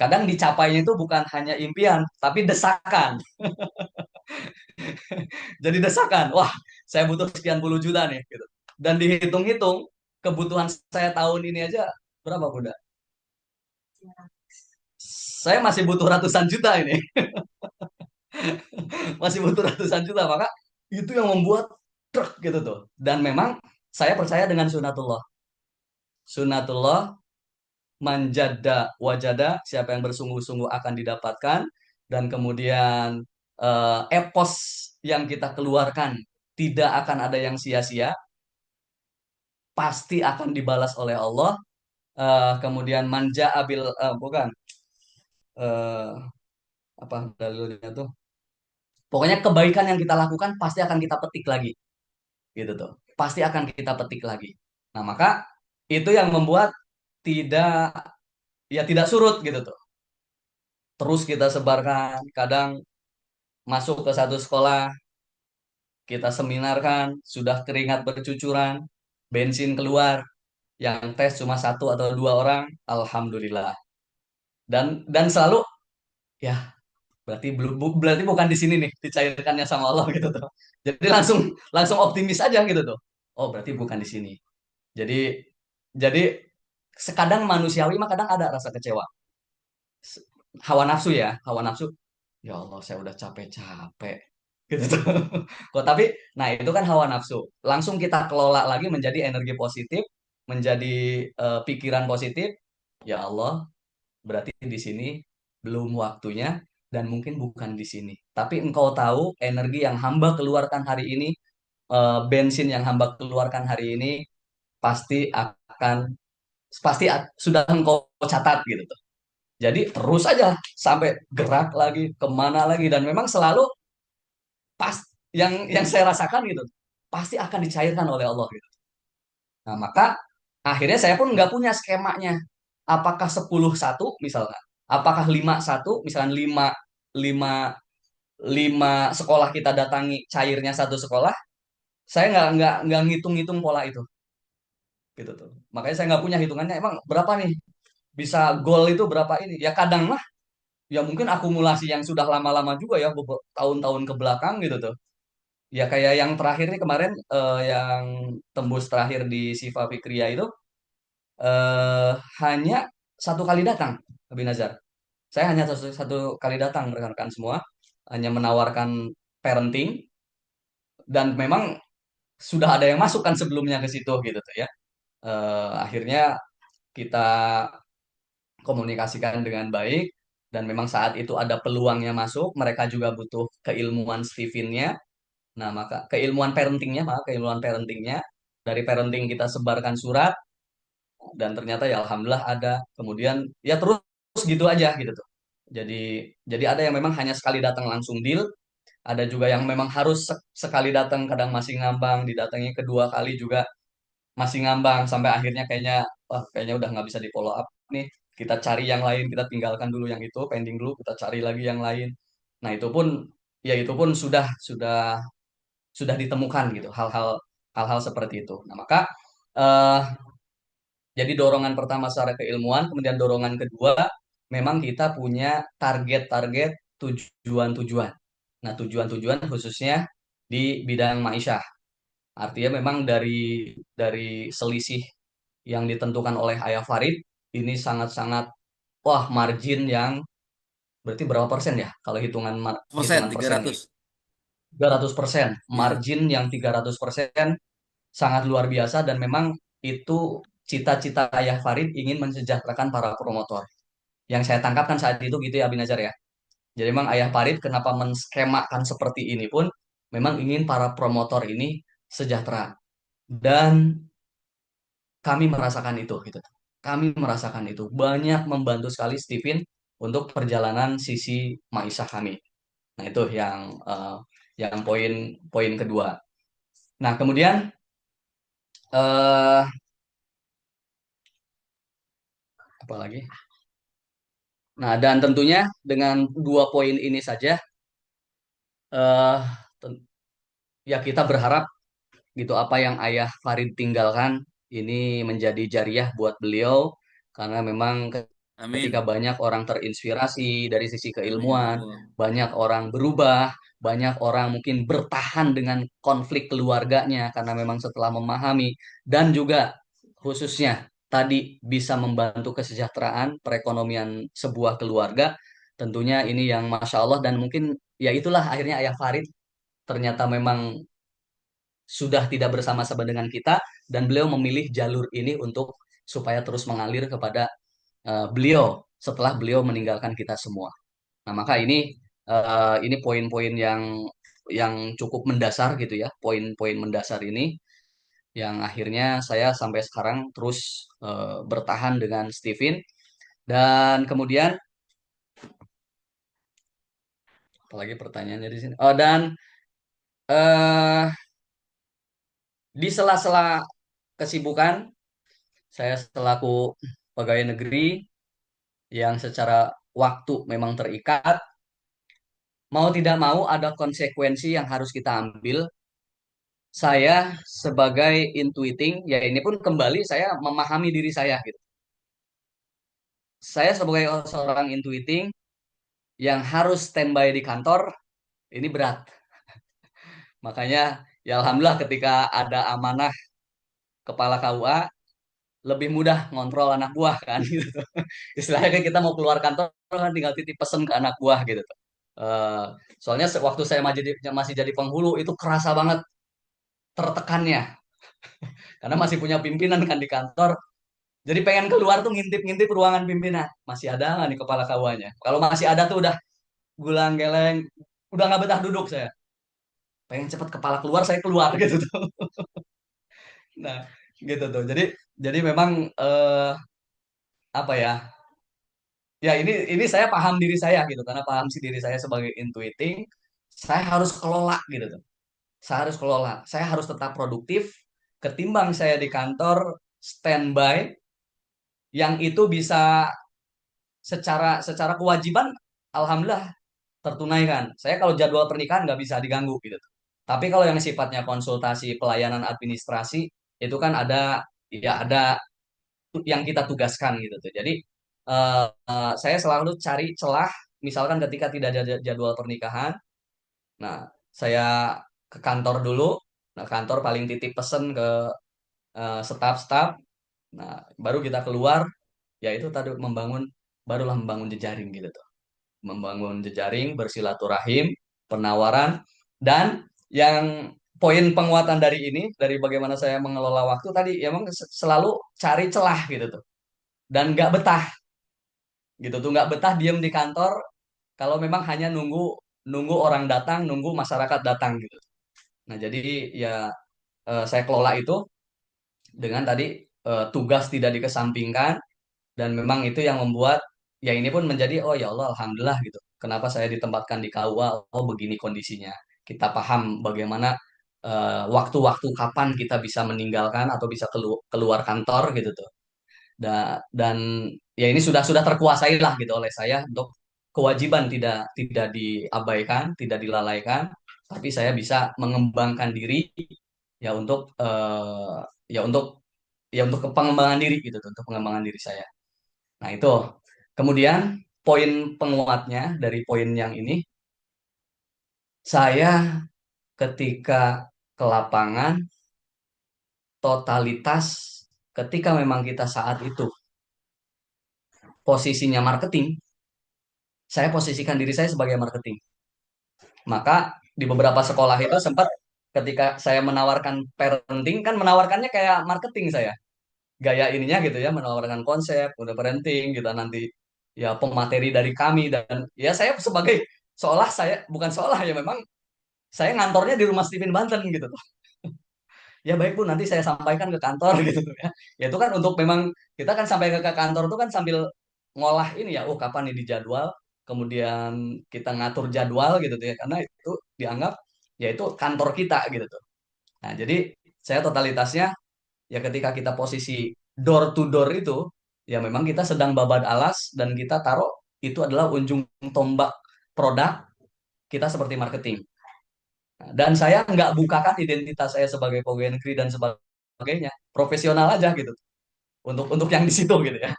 kadang dicapainya itu bukan hanya impian tapi desakan jadi desakan wah saya butuh sekian puluh juta nih gitu dan dihitung-hitung kebutuhan saya tahun ini aja berapa Bunda? Saya masih butuh ratusan juta ini masih butuh ratusan juta maka itu yang membuat truk gitu tuh dan memang saya percaya dengan sunatullah manjada wajada siapa yang bersungguh-sungguh akan didapatkan dan kemudian epos yang kita keluarkan tidak akan ada yang sia-sia pasti akan dibalas oleh Allah. Kemudian manja abil bukan eh, apa dalilnya tuh pokoknya kebaikan yang kita lakukan pasti akan kita petik lagi gitu tuh pasti akan kita petik lagi nah maka itu yang membuat tidak ya tidak surut gitu tuh terus kita sebarkan kadang masuk ke satu sekolah kita seminarkan sudah keringat bercucuran bensin keluar yang tes cuma satu atau dua orang alhamdulillah dan selalu ya berarti bukan di sini nih dicairkannya sama Allah gitu tuh jadi langsung langsung optimis aja gitu tuh oh berarti bukan di sini jadi jadi sekadang manusiawi mah kadang ada rasa kecewa. Hawa nafsu ya, hawa nafsu. Ya Allah, saya udah capek-capek. Gitu tuh. Kok tapi, nah itu kan hawa nafsu. Langsung kita kelola lagi menjadi energi positif, menjadi pikiran positif. Ya Allah, berarti di sini belum waktunya dan mungkin bukan di sini. Tapi engkau tahu energi yang hamba keluarkan hari ini, bensin yang hamba keluarkan hari ini pasti akan sudah engkau catat gitu tuh. Jadi terus aja sampai gerak lagi kemana lagi dan memang selalu pas yang saya rasakan gitu pasti akan dicairkan oleh Allah gitu. Nah maka akhirnya saya pun nggak punya skemanya. Apakah 10-1 misalnya, apakah 5-1 misalnya 5 5 sekolah kita datangi cairnya satu sekolah. Saya nggak ngitung-ngitung pola itu gitu tuh. Makanya saya nggak punya hitungannya emang berapa nih bisa gol itu berapa ini ya kadang mah ya mungkin akumulasi yang sudah lama-lama juga ya tahun-tahun ke belakang gitu tuh. Ya kayak yang terakhir nih kemarin yang tembus terakhir di Siva Fikriya itu eh, hanya satu kali datang Abi Nazar. Saya hanya satu kali datang rekan-rekan semua hanya menawarkan parenting dan memang sudah ada yang masuk kan sebelumnya ke situ gitu tuh ya. Akhirnya kita komunikasikan dengan baik dan memang saat itu ada peluangnya masuk mereka juga butuh keilmuan Stevennya. Nah, maka keilmuan parentingnya dari parenting kita sebarkan surat dan ternyata ya alhamdulillah ada. Kemudian ya terus gitu aja gitu tuh. Jadi ada yang memang hanya sekali datang langsung deal, ada juga yang memang harus sekali datang kadang masih ngambang, didatangi kedua kali juga masih ngambang sampai akhirnya kayaknya wah kayaknya udah nggak bisa di follow up nih, kita cari yang lain, kita tinggalkan dulu yang itu pending dulu, kita cari lagi yang lain. Nah itu pun ya itu pun sudah ditemukan gitu hal-hal seperti itu. Nah maka eh, jadi dorongan pertama secara keilmuan, kemudian dorongan kedua memang kita punya target-target, tujuan-tujuan. Nah tujuan-tujuan khususnya di bidang maisha. Artinya memang dari selisih yang ditentukan oleh Ayah Farid ini sangat-sangat wah margin yang berarti berapa persen ya kalau hitungan persen, hitungan tiga persen nih, ratus 300%, Iya, margin yang 300% sangat luar biasa. Dan memang itu cita-cita Ayah Farid ingin mensejahterakan para promotor. Yang saya tangkapkan saat itu gitu ya Abinazar ya. Jadi memang Ayah Farid kenapa menskemakan seperti ini pun memang ingin para promotor ini sejahtera. Dan kami merasakan itu gitu. Kami merasakan itu. Banyak membantu sekali Steven untuk perjalanan sisi Maisha kami. Nah, itu yang poin kedua. Nah, kemudian eh apa lagi? Nah, dan tentunya dengan dua poin ini saja eh ten- ya kita berharap gitu apa yang Ayah Farid tinggalkan ini menjadi jariah buat beliau, karena memang ketika amin, banyak orang terinspirasi dari sisi amin ya keilmuan, Allah, banyak orang berubah, banyak orang mungkin bertahan dengan konflik keluarganya karena memang setelah memahami, dan juga khususnya tadi bisa membantu kesejahteraan perekonomian sebuah keluarga. Tentunya ini yang Masya Allah, dan mungkin ya itulah akhirnya Ayah Farid ternyata memang sudah tidak bersama-sama dengan kita, dan beliau memilih jalur ini untuk supaya terus mengalir kepada beliau setelah beliau meninggalkan kita semua. Nah, maka ini poin-poin yang cukup mendasar gitu ya, poin-poin mendasar ini yang akhirnya saya sampai sekarang terus bertahan dengan Steven. Dan kemudian apalagi pertanyaannya di sini. Oh, dan eh, di sela-sela kesibukan saya selaku pegawai negeri yang secara waktu memang terikat, mau tidak mau ada konsekuensi yang harus kita ambil. Saya sebagai intuiting, ya ini pun kembali saya memahami diri saya gitu. Saya sebagai seorang intuiting yang harus standby di kantor, ini berat. Makanya ya alhamdulillah ketika ada amanah kepala KUA, lebih mudah ngontrol anak buah kan gitu. Istilahnya kan kita mau keluar kantor kan tinggal titip pesan ke anak buah gitu. Eh, Soalnya waktu saya masih jadi penghulu itu kerasa banget tertekannya karena masih punya pimpinan kan di kantor. Jadi pengen keluar tuh ngintip-ngintip ruangan pimpinan. Masih ada nggak nih kepala kawanya? Kalau masih ada tuh udah gulang geleng, udah nggak betah duduk saya. Pengen cepet kepala keluar, saya keluar gitu tuh. Nah, gitu tuh. Jadi memang apa ya? Ya ini saya paham diri saya gitu, karena paham si diri saya sebagai intuiting, saya harus kelola gitu tuh. Saya harus kelola. Saya harus tetap produktif ketimbang saya di kantor standby yang itu bisa secara secara kewajiban alhamdulillah tertunaikan. Saya kalau jadwal pernikahan nggak bisa diganggu gitu. Tapi kalau yang sifatnya konsultasi pelayanan administrasi itu kan ada yang kita tugaskan gitu tuh. Jadi saya selalu cari celah misalkan ketika tidak ada jadwal pernikahan, nah saya ke kantor dulu. Nah, kantor paling titip pesen ke staf-staf. Nah, baru kita keluar, ya itu tadi barulah membangun jejaring gitu tuh. Membangun jejaring, bersilaturahim, penawaran, dan yang poin penguatan dari ini, dari bagaimana saya mengelola waktu tadi, ya emang selalu cari celah gitu tuh. Dan nggak betah gitu tuh, nggak betah diem di kantor kalau memang hanya nunggu nunggu orang datang, nunggu masyarakat datang gitu. Nah, jadi ya saya kelola itu dengan tadi tugas tidak dikesampingkan, dan memang itu yang membuat ya ini pun menjadi oh ya Allah alhamdulillah gitu. kenapa saya ditempatkan di KUA, oh begini kondisinya. Kita paham bagaimana waktu-waktu kapan kita bisa meninggalkan atau bisa keluar kantor gitu tuh. Dan ya ini sudah terkuasai lah gitu oleh saya untuk kewajiban tidak diabaikan, tidak dilalaikan, tapi saya bisa mengembangkan diri ya ya untuk untuk pengembangan diri gitu tuh, untuk pengembangan diri saya. Nah, itu. Kemudian poin penguatnya dari poin yang ini, saya ketika ke lapangan totalitas ketika memang kita saat itu posisinya marketing, saya posisikan diri saya sebagai marketing. Maka di beberapa sekolah itu sempat ketika saya menawarkan parenting, kan menawarkannya kayak marketing saya. Gaya ininya gitu ya, menawarkan konsep, udah parenting gitu nanti ya pemateri dari kami dan ya saya sebagai seolah saya bukan seolah ya memang saya ngantornya di rumah Steven Banten gitu tuh. Ya baik Bu, nanti saya sampaikan ke kantor gitu tuh ya. Ya itu kan untuk memang kita kan sampai ke kantor tuh kan sambil ngolah ini ya, oh kapan ini jadwal, kemudian kita ngatur jadwal gitu tuh ya, karena itu dianggap ya itu kantor kita gitu tuh. Nah, jadi saya totalitasnya ya ketika kita posisi door to door itu, ya memang kita sedang babad alas dan kita taruh itu adalah ujung tombak produk kita seperti marketing. Nah, dan saya nggak bukakan identitas saya sebagai pegawai negeri dan sebagainya, profesional aja gitu. Untuk yang di situ gitu ya.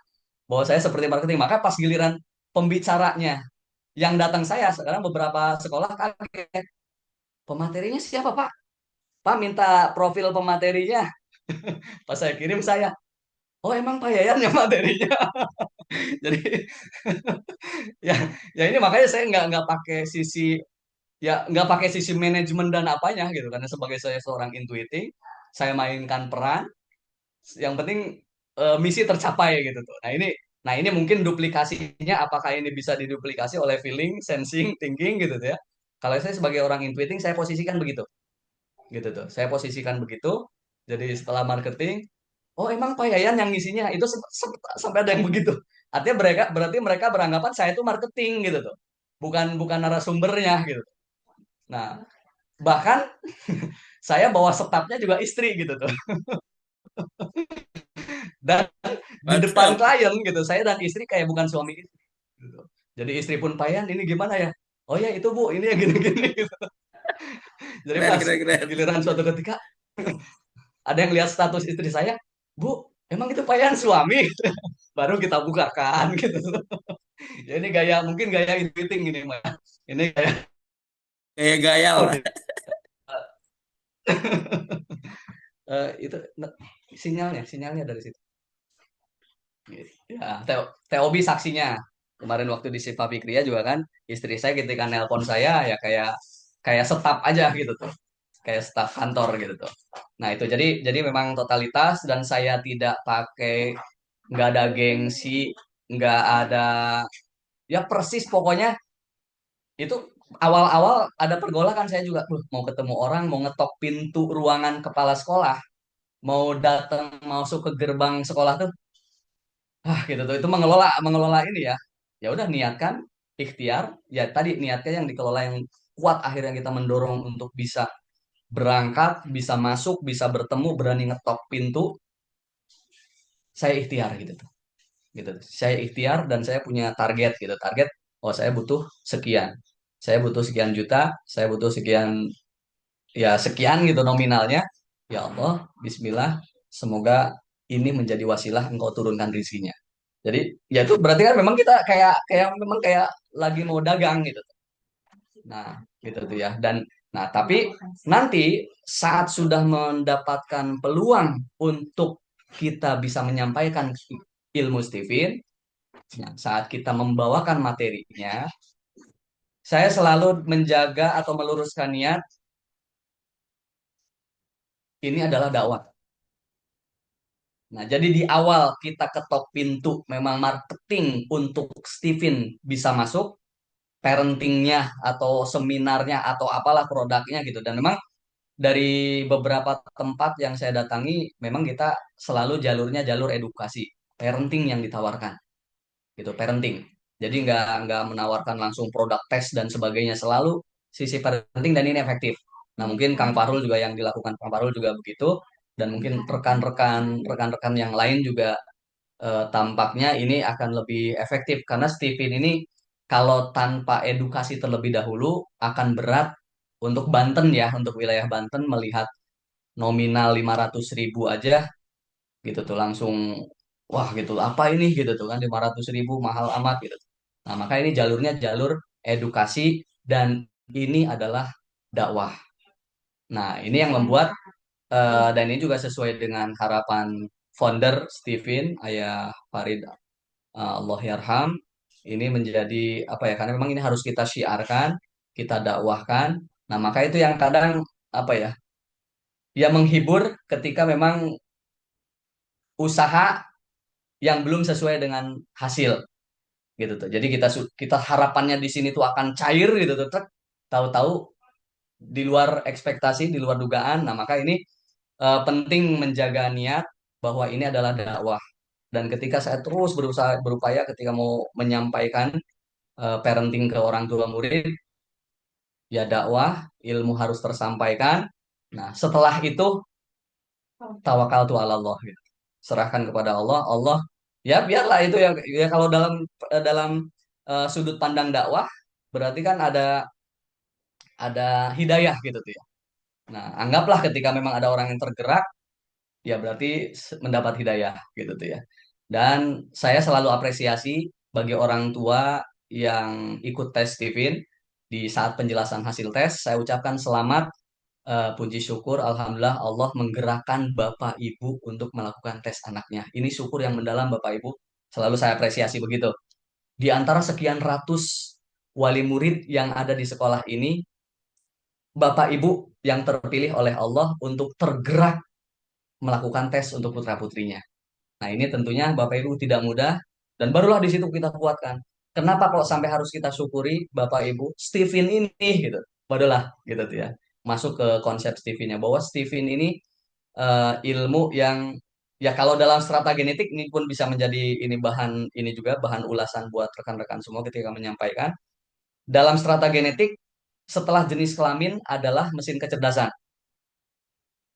Bahwa saya seperti marketing. Maka pas giliran pembicaranya yang datang saya sekarang beberapa sekolah kaget. Pematerinya siapa Pak? Pak minta profil pematerinya. Pas saya kirim saya, oh emang Pak Yayan yang materinya. Jadi ya ya ini makanya saya nggak pakai sisi nggak pakai sisi manajemen dan apanya gitu karena sebagai saya seorang intuiting saya mainkan peran yang penting misi tercapai gitu tuh. Nah ini mungkin duplikasinya apakah ini bisa diduplikasi oleh feeling, sensing, thinking gitu tuh ya. Kalau saya sebagai orang intuiting saya posisikan begitu gitu tuh. Saya posisikan begitu. Jadi setelah marketing, oh emang Pak Yayan yang ngisinya itu sampai ada yang begitu. Artinya mereka berarti mereka beranggapan saya itu marketing gitu tuh. Bukan bukan narasumbernya gitu. Nah, bahkan saya bawa stafnya juga istri gitu tuh. Dan di depan Mantap. klien gitu, saya dan istri kayak bukan suami istri gitu. Jadi istri pun payan, ini gimana ya? Oh ya itu Bu, ini yang gini-gini gitu. Jadi Keren, pas keren, keren. giliran suatu ketika ada yang lihat status istri saya, Bu, emang itu payan suami? Baru kita bukakan gitu. Ya ini gaya mungkin gaya intuiting ini Mbak. Ini gaya Kayak gayal lah. itu sinyalnya dari situ. Ya, TOB saksinya. Kemarin waktu di Siva Fikria juga kan, istri saya ketika nelpon saya ya kayak kayak staf aja gitu tuh. Kayak staf kantor gitu tuh. Nah, itu jadi memang totalitas dan saya tidak pakai nggak ada gengsi, nggak ada ya persis pokoknya itu awal-awal ada pergolakan saya juga mau ketemu orang, mau ngetok pintu ruangan kepala sekolah, mau datang masuk ke gerbang sekolah tuh gitu tuh itu mengelola mengelola ini ya ya udah niatkan ikhtiar ya tadi niatnya yang dikelola yang kuat akhirnya kita mendorong untuk bisa berangkat bisa masuk bisa bertemu berani ngetok pintu saya ikhtiar gitu saya ikhtiar dan saya punya target gitu target oh saya butuh sekian saya butuh sekian juta saya butuh sekian ya sekian gitu nominalnya ya Allah Bismillah semoga ini menjadi wasilah engkau turunkan rizkinya. Jadi ya itu berarti kan memang kita kayak kayak memang kayak lagi mau dagang gitu. Nah, gitu tuh ya. Dan nah, tapi nanti saat sudah mendapatkan peluang untuk kita bisa menyampaikan ilmu Stephen, ya, saat kita membawakan materinya, saya selalu menjaga atau meluruskan niat ini adalah dakwah. Nah, jadi di awal kita ketok pintu memang marketing untuk Stephen bisa masuk, parentingnya atau seminarnya atau apalah produknya gitu dan memang dari beberapa tempat yang saya datangi memang kita selalu jalurnya jalur edukasi parenting yang ditawarkan gitu parenting Jadi nggak menawarkan langsung produk tes dan sebagainya, selalu sisi parenting dan ini efektif. Nah mungkin Kang Farul juga yang dilakukan Kang Farul juga begitu, dan mungkin rekan-rekan yang lain juga tampaknya ini akan lebih efektif karena Steven ini kalau tanpa edukasi terlebih dahulu akan berat untuk Banten ya, untuk wilayah Banten melihat nominal 500.000 aja gitu tuh langsung wah gitu apa ini gitu tuh kan 500.000 mahal amat gitu. Nah maka ini jalurnya jalur edukasi dan ini adalah dakwah. Nah ini yang membuat dan ini juga sesuai dengan harapan founder Steven Ayah Farid Allah Yarham ini menjadi apa ya karena memang ini harus kita syiarkan, kita dakwahkan. Nah maka itu yang kadang apa ya ya menghibur ketika memang usaha yang belum sesuai dengan hasil gitu tuh. Jadi kita harapannya di sini tuh akan cair gitu tuh. Trek. Tahu-tahu di luar ekspektasi, di luar dugaan. Nah, maka ini penting menjaga niat bahwa ini adalah dakwah. Dan ketika saya terus berusaha berupaya ketika mau menyampaikan parenting ke orang tua murid, ya dakwah, ilmu harus tersampaikan. Nah, setelah itu tawakal tu ala Allah gitu. Serahkan kepada Allah. Allah ya biarlah itu ya, ya kalau dalam sudut pandang dakwah berarti kan ada hidayah gitu tuh ya. Nah, anggaplah ketika memang ada orang yang tergerak ya berarti mendapat hidayah gitu tuh ya. Dan saya selalu apresiasi bagi orang tua yang ikut tes Steven di saat penjelasan hasil tes, saya ucapkan selamat, puji syukur, alhamdulillah Allah menggerakkan Bapak Ibu untuk melakukan tes anaknya. Ini syukur yang mendalam Bapak Ibu, selalu saya apresiasi begitu. Di antara sekian ratus wali murid yang ada di sekolah ini, Bapak Ibu yang terpilih oleh Allah untuk tergerak melakukan tes untuk putra-putrinya. Nah, ini tentunya Bapak Ibu tidak mudah dan barulah di situ kita kuatkan. Kenapa kok sampai harus kita syukuri Bapak Ibu Stephen ini gitu. Barulah gitu tuh ya. Masuk ke konsep Stephen-nya bahwa Stephen ini ilmu yang ya kalau dalam strata genetik ini pun bisa menjadi ini bahan ini juga bahan ulasan buat rekan-rekan semua ketika menyampaikan. Dalam strata genetik setelah jenis kelamin adalah mesin kecerdasan.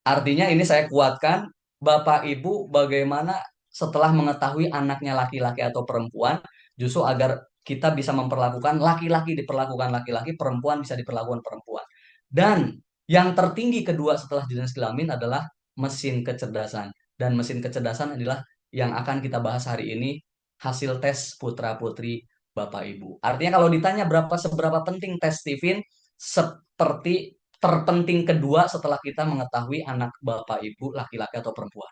Artinya ini saya kuatkan Bapak Ibu bagaimana setelah mengetahui anaknya laki-laki atau perempuan, justru agar kita bisa memperlakukan laki-laki diperlakukan laki-laki, perempuan bisa diperlakukan perempuan. Dan yang tertinggi kedua setelah jenis kelamin adalah mesin kecerdasan. Dan mesin kecerdasan adalah yang akan kita bahas hari ini, hasil tes putra-putri Bapak Ibu. Artinya kalau ditanya seberapa penting tes Stephen, seperti terpenting kedua setelah kita mengetahui anak bapak ibu laki-laki atau perempuan.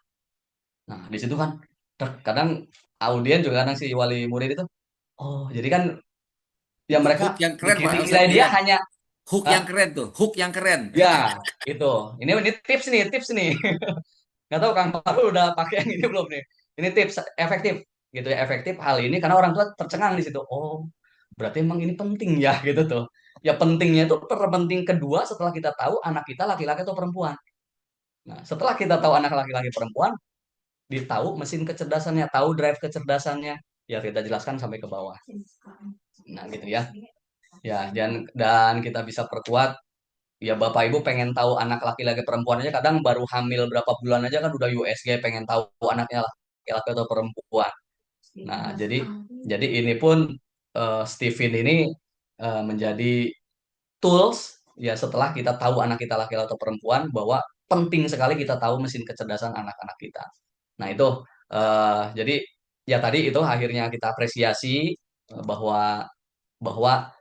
Nah, di situ kan kadang audien juga kadang si wali murid itu, oh jadi kan ya Itu mereka hook yang keren Pak dikira Ustadz dia Dian. hanya Hook ah yang keren tuh, hook yang keren. ya itu ini tips nih nggak tahu Kang Paru udah pakai yang ini belum nih ini tips efektif gitu ya efektif hal ini karena orang tua tercengang di situ oh berarti emang ini penting ya gitu tuh ya pentingnya itu terpenting kedua setelah kita tahu anak kita laki-laki atau perempuan. Nah, setelah kita tahu anak laki-laki perempuan, ditahu mesin kecerdasannya, tahu drive kecerdasannya, ya kita jelaskan sampai ke bawah. Nah, gitu ya. Ya, dan kita bisa perkuat. Ya, Bapak Ibu pengen tahu anak laki-laki perempuan aja, kadang baru hamil berapa bulan aja kan udah USG pengen tahu anaknya laki-laki atau perempuan. Nah, jadi ini pun Steven ini menjadi tools ya setelah kita tahu anak kita laki-laki atau perempuan bahwa penting sekali kita tahu mesin kecerdasan anak-anak kita. Nah itu jadi ya tadi itu akhirnya kita apresiasi bahwa bahwa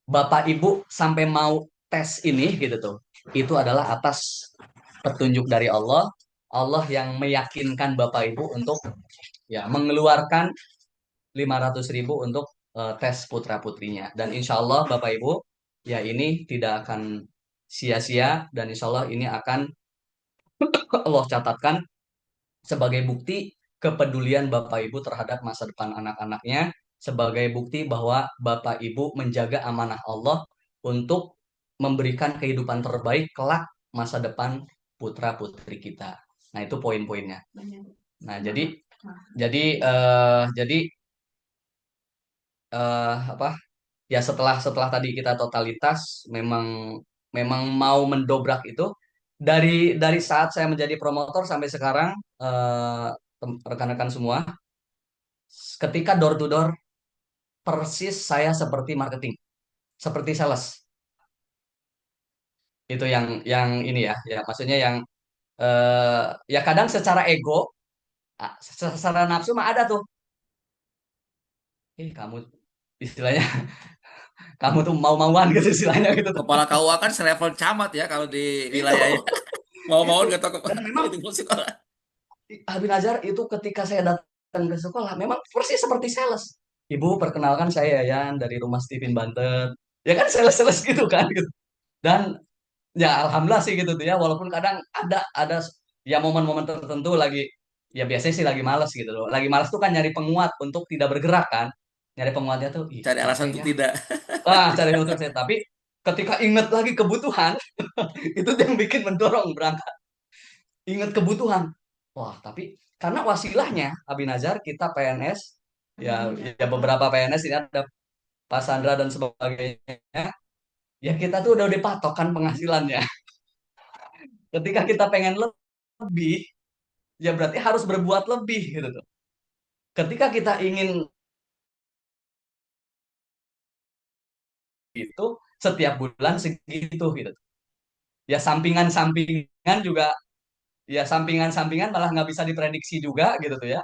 Bapak Ibu sampai mau tes ini gitu tuh itu adalah atas petunjuk dari Allah. Allah yang meyakinkan Bapak Ibu untuk ya mengeluarkan 500.000 untuk tes putra putrinya dan insya Allah Bapak Ibu ya ini tidak akan sia-sia dan insya Allah ini akan Allah catatkan sebagai bukti kepedulian Bapak Ibu terhadap masa depan anak-anaknya, sebagai bukti bahwa Bapak Ibu menjaga amanah Allah untuk memberikan kehidupan terbaik kelak masa depan putra-putri kita. Nah, itu poin-poinnya. Nah, jadi apa ya setelah setelah tadi kita totalitas memang memang mau mendobrak itu dari saat saya menjadi promotor sampai sekarang rekan-rekan semua ketika door to door persis saya seperti marketing, seperti sales. Itu yang ini ya, ya maksudnya yang ya kadang secara ego, secara nafsu mah ada tuh. Kamu istilahnya kamu tuh mau-mauan gitu istilahnya gitu tuh. Kepala KUA kan selevel camat ya kalau di Itu wilayahnya. Mau-mau itu nggak tahu dan memang itu sekolah. Abi Nazar itu ketika saya datang ke sekolah memang persis seperti sales. Ibu perkenalkan saya Yan dari rumah Steven Banten. Ya kan sales-sales gitu kan gitu. Dan ya alhamdulillah sih gitu tuh ya walaupun kadang ada ya momen-momen tertentu lagi ya biasanya sih lagi males gitu loh. Lagi males tuh kan nyari penguat untuk tidak bergerak kan. Nyari penguatnya tuh ih Cari alasan capek untuk ya. tidak. Cari untuk saya tapi ketika inget lagi kebutuhan itu yang bikin mendorong berangkat. Ingat kebutuhan. Wah, tapi karena wasilahnya Abi Nazar kita PNS ya ya beberapa PNS ini ada Pak Sandra dan sebagainya. Ya kita tuh udah dipatokan penghasilannya. Ketika kita pengen lebih, ya berarti harus berbuat lebih gitu tuh. Ketika kita ingin itu setiap bulan segitu gitu. Ya sampingan-sampingan juga ya sampingan-sampingan malah nggak bisa diprediksi juga gitu tuh ya.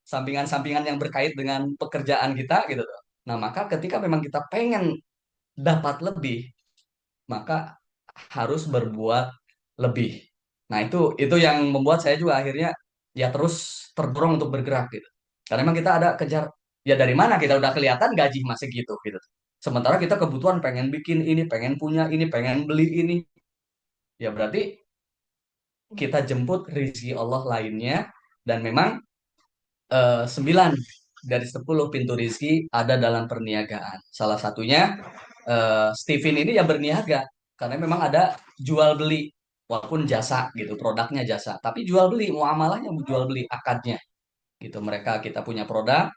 Sampingan-sampingan yang berkait dengan pekerjaan kita gitu tuh. Nah, maka ketika memang kita pengen dapat lebih, maka harus berbuat lebih. Nah, itu yang membuat saya juga akhirnya ya terus terdorong untuk bergerak gitu. Karena memang kita ada kejar ya dari mana kita udah kelihatan gaji masih gitu gitu. Sementara kita kebutuhan pengen bikin ini, pengen punya ini, pengen beli ini. Ya berarti kita jemput rezeki Allah lainnya dan memang 9 dari 10 pintu rizki ada dalam perniagaan. Salah satunya Steven ini ya berniaga karena memang ada jual beli walaupun jasa gitu, produknya jasa, tapi jual beli muamalahnya jual beli akadnya gitu. Mereka kita punya produk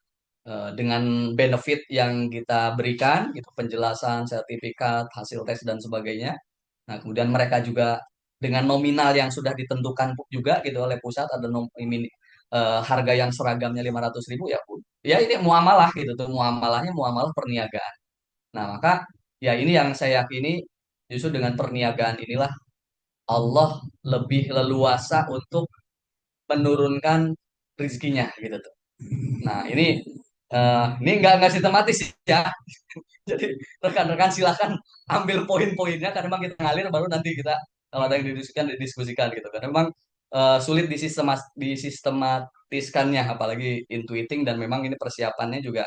dengan benefit yang kita berikan gitu, penjelasan, sertifikat, hasil tes dan sebagainya. Nah, kemudian mereka juga dengan nominal yang sudah ditentukan juga gitu oleh pusat ada harga yang seragamnya 500.000 ya pun. Ya ini muamalah gitu tuh muamalahnya muamalah perniagaan. Nah, maka ya ini yang saya yakini justru dengan perniagaan inilah Allah lebih leluasa untuk menurunkan rezekinya gitu tuh. Nah, ini nggak sistematis sih ya. Jadi rekan-rekan silahkan ambil poin-poinnya karena memang kita ngalir baru nanti kita kalau ada yang didiskusikan didiskusikan gitu. Karena memang sulit disistematiskannya apalagi intuiting dan memang ini persiapannya juga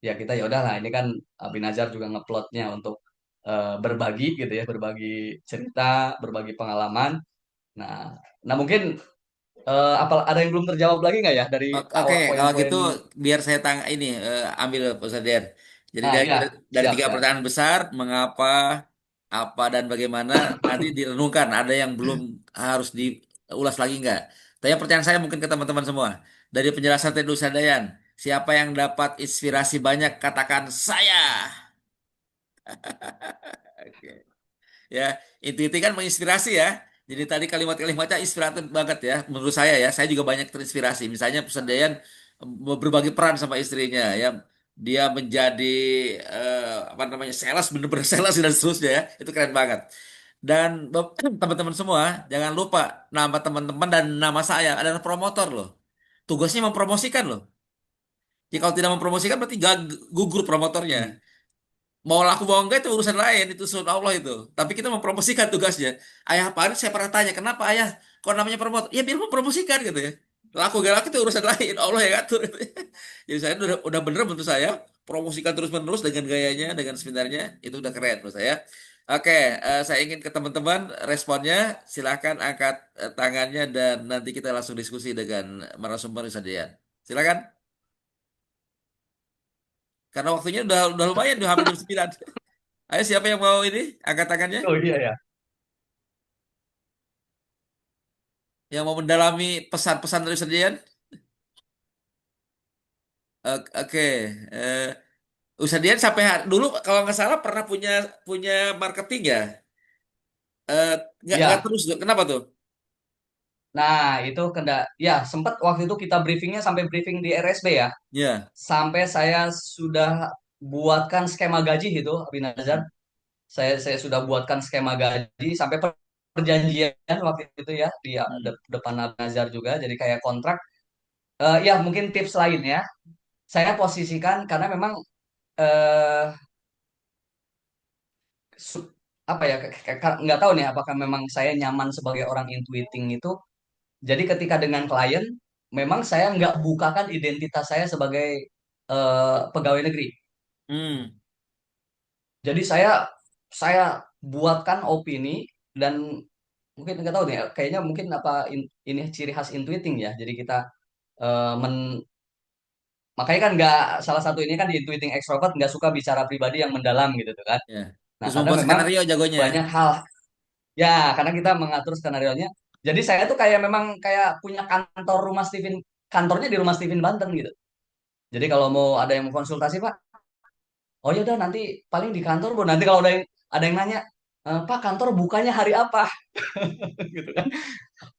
ya kita ya udahlah ini kan Abi Nazar juga ngeplotnya untuk berbagi gitu ya, berbagi cerita, berbagi pengalaman. Nah, nah mungkin apa ada yang belum terjawab lagi nggak ya dari Oke, awal kalau poin-poin. gitu biar saya ini ambil Ustaz Dian. Jadi Nah, iya, dari siap tiga siap. pertanyaan besar, mengapa, apa dan bagaimana nanti direnungkan. Ada yang belum harus diulas lagi nggak? Tapi pertanyaan saya mungkin ke teman-teman semua. Dari penjelasan Teddy Ustaz Dayan, siapa yang dapat inspirasi banyak katakan saya. Oke. Ya, inti-inti kan menginspirasi ya. Jadi tadi kalimat-kalimatnya inspiratif banget ya, menurut saya ya. Saya juga banyak terinspirasi. Misalnya Pesan Dayan berbagi peran sama istrinya ya. Dia menjadi apa namanya sales, bener-bener sales dan seterusnya ya. Itu keren banget. Dan teman-teman semua jangan lupa nama teman-teman dan nama saya adalah promotor loh. Tugasnya mempromosikan loh. Jadi kalau tidak mempromosikan berarti gugur promotornya. Hmm. Mau laku mau enggak itu urusan lain, itu urusan Allah itu. Tapi kita mempromosikan tugasnya. Ayah Pak Arief saya pernah tanya, kenapa ayah kok namanya promotor? Ya biar mempromosikan gitu ya. Laku gak laku itu urusan lain, Allah yang ngatur gitu ya. Jadi saya udah bener menurut saya, promosikan terus-menerus dengan gayanya, dengan sebenarnya, itu udah keren menurut saya. Oke, saya ingin ke teman-teman responnya, silakan angkat tangannya dan nanti kita langsung diskusi dengan narasumber Sadian. Silakan, karena waktunya udah lumayan, udah hampir jam 9. Ayo siapa yang mau ini? Angkat tangannya. Oh iya ya. Yang mau mendalami pesan-pesan dari Sedian? Oke. Usadian sampai dulu kalau nggak salah pernah punya punya marketing ya. Eh, nggak Ya, terus tuh. Kenapa tuh? nah itu ya sempat waktu itu kita briefingnya sampai briefing di RSB ya. Ya. Sampai saya sudah buatkan skema gaji itu, Abinazar. Hmm. Saya sudah buatkan skema gaji sampai perjanjian waktu itu ya di Hmm. depan Abinazar juga. Jadi kayak kontrak. Ya mungkin tips lainnya, saya posisikan karena memang eh, su- apa ya nggak tahu nih apakah memang saya nyaman sebagai orang intuiting itu. Jadi ketika dengan klien, memang saya nggak bukakan identitas saya sebagai pegawai negeri. Hmm. Jadi saya buatkan opini dan mungkin nggak tahu nih, kayaknya mungkin apa ini ciri khas intuiting ya. Jadi kita eh, men, makanya kan nggak salah satu ini kan di intuiting extrovert nggak suka bicara pribadi yang mendalam gitu tuh kan. Ya. Nah Terus karena membuat memang skenario jagonya. banyak hal ya karena kita mengatur skenario nya. Jadi saya tuh kayak memang kayak punya kantor rumah Steven, kantornya di rumah Steven Banten gitu. Jadi kalau mau ada yang mau konsultasi Pak, oh ya udah nanti paling di kantor Bu. Nanti kalau ada yang nanya, Pak kantor bukanya hari apa? Gitu kan.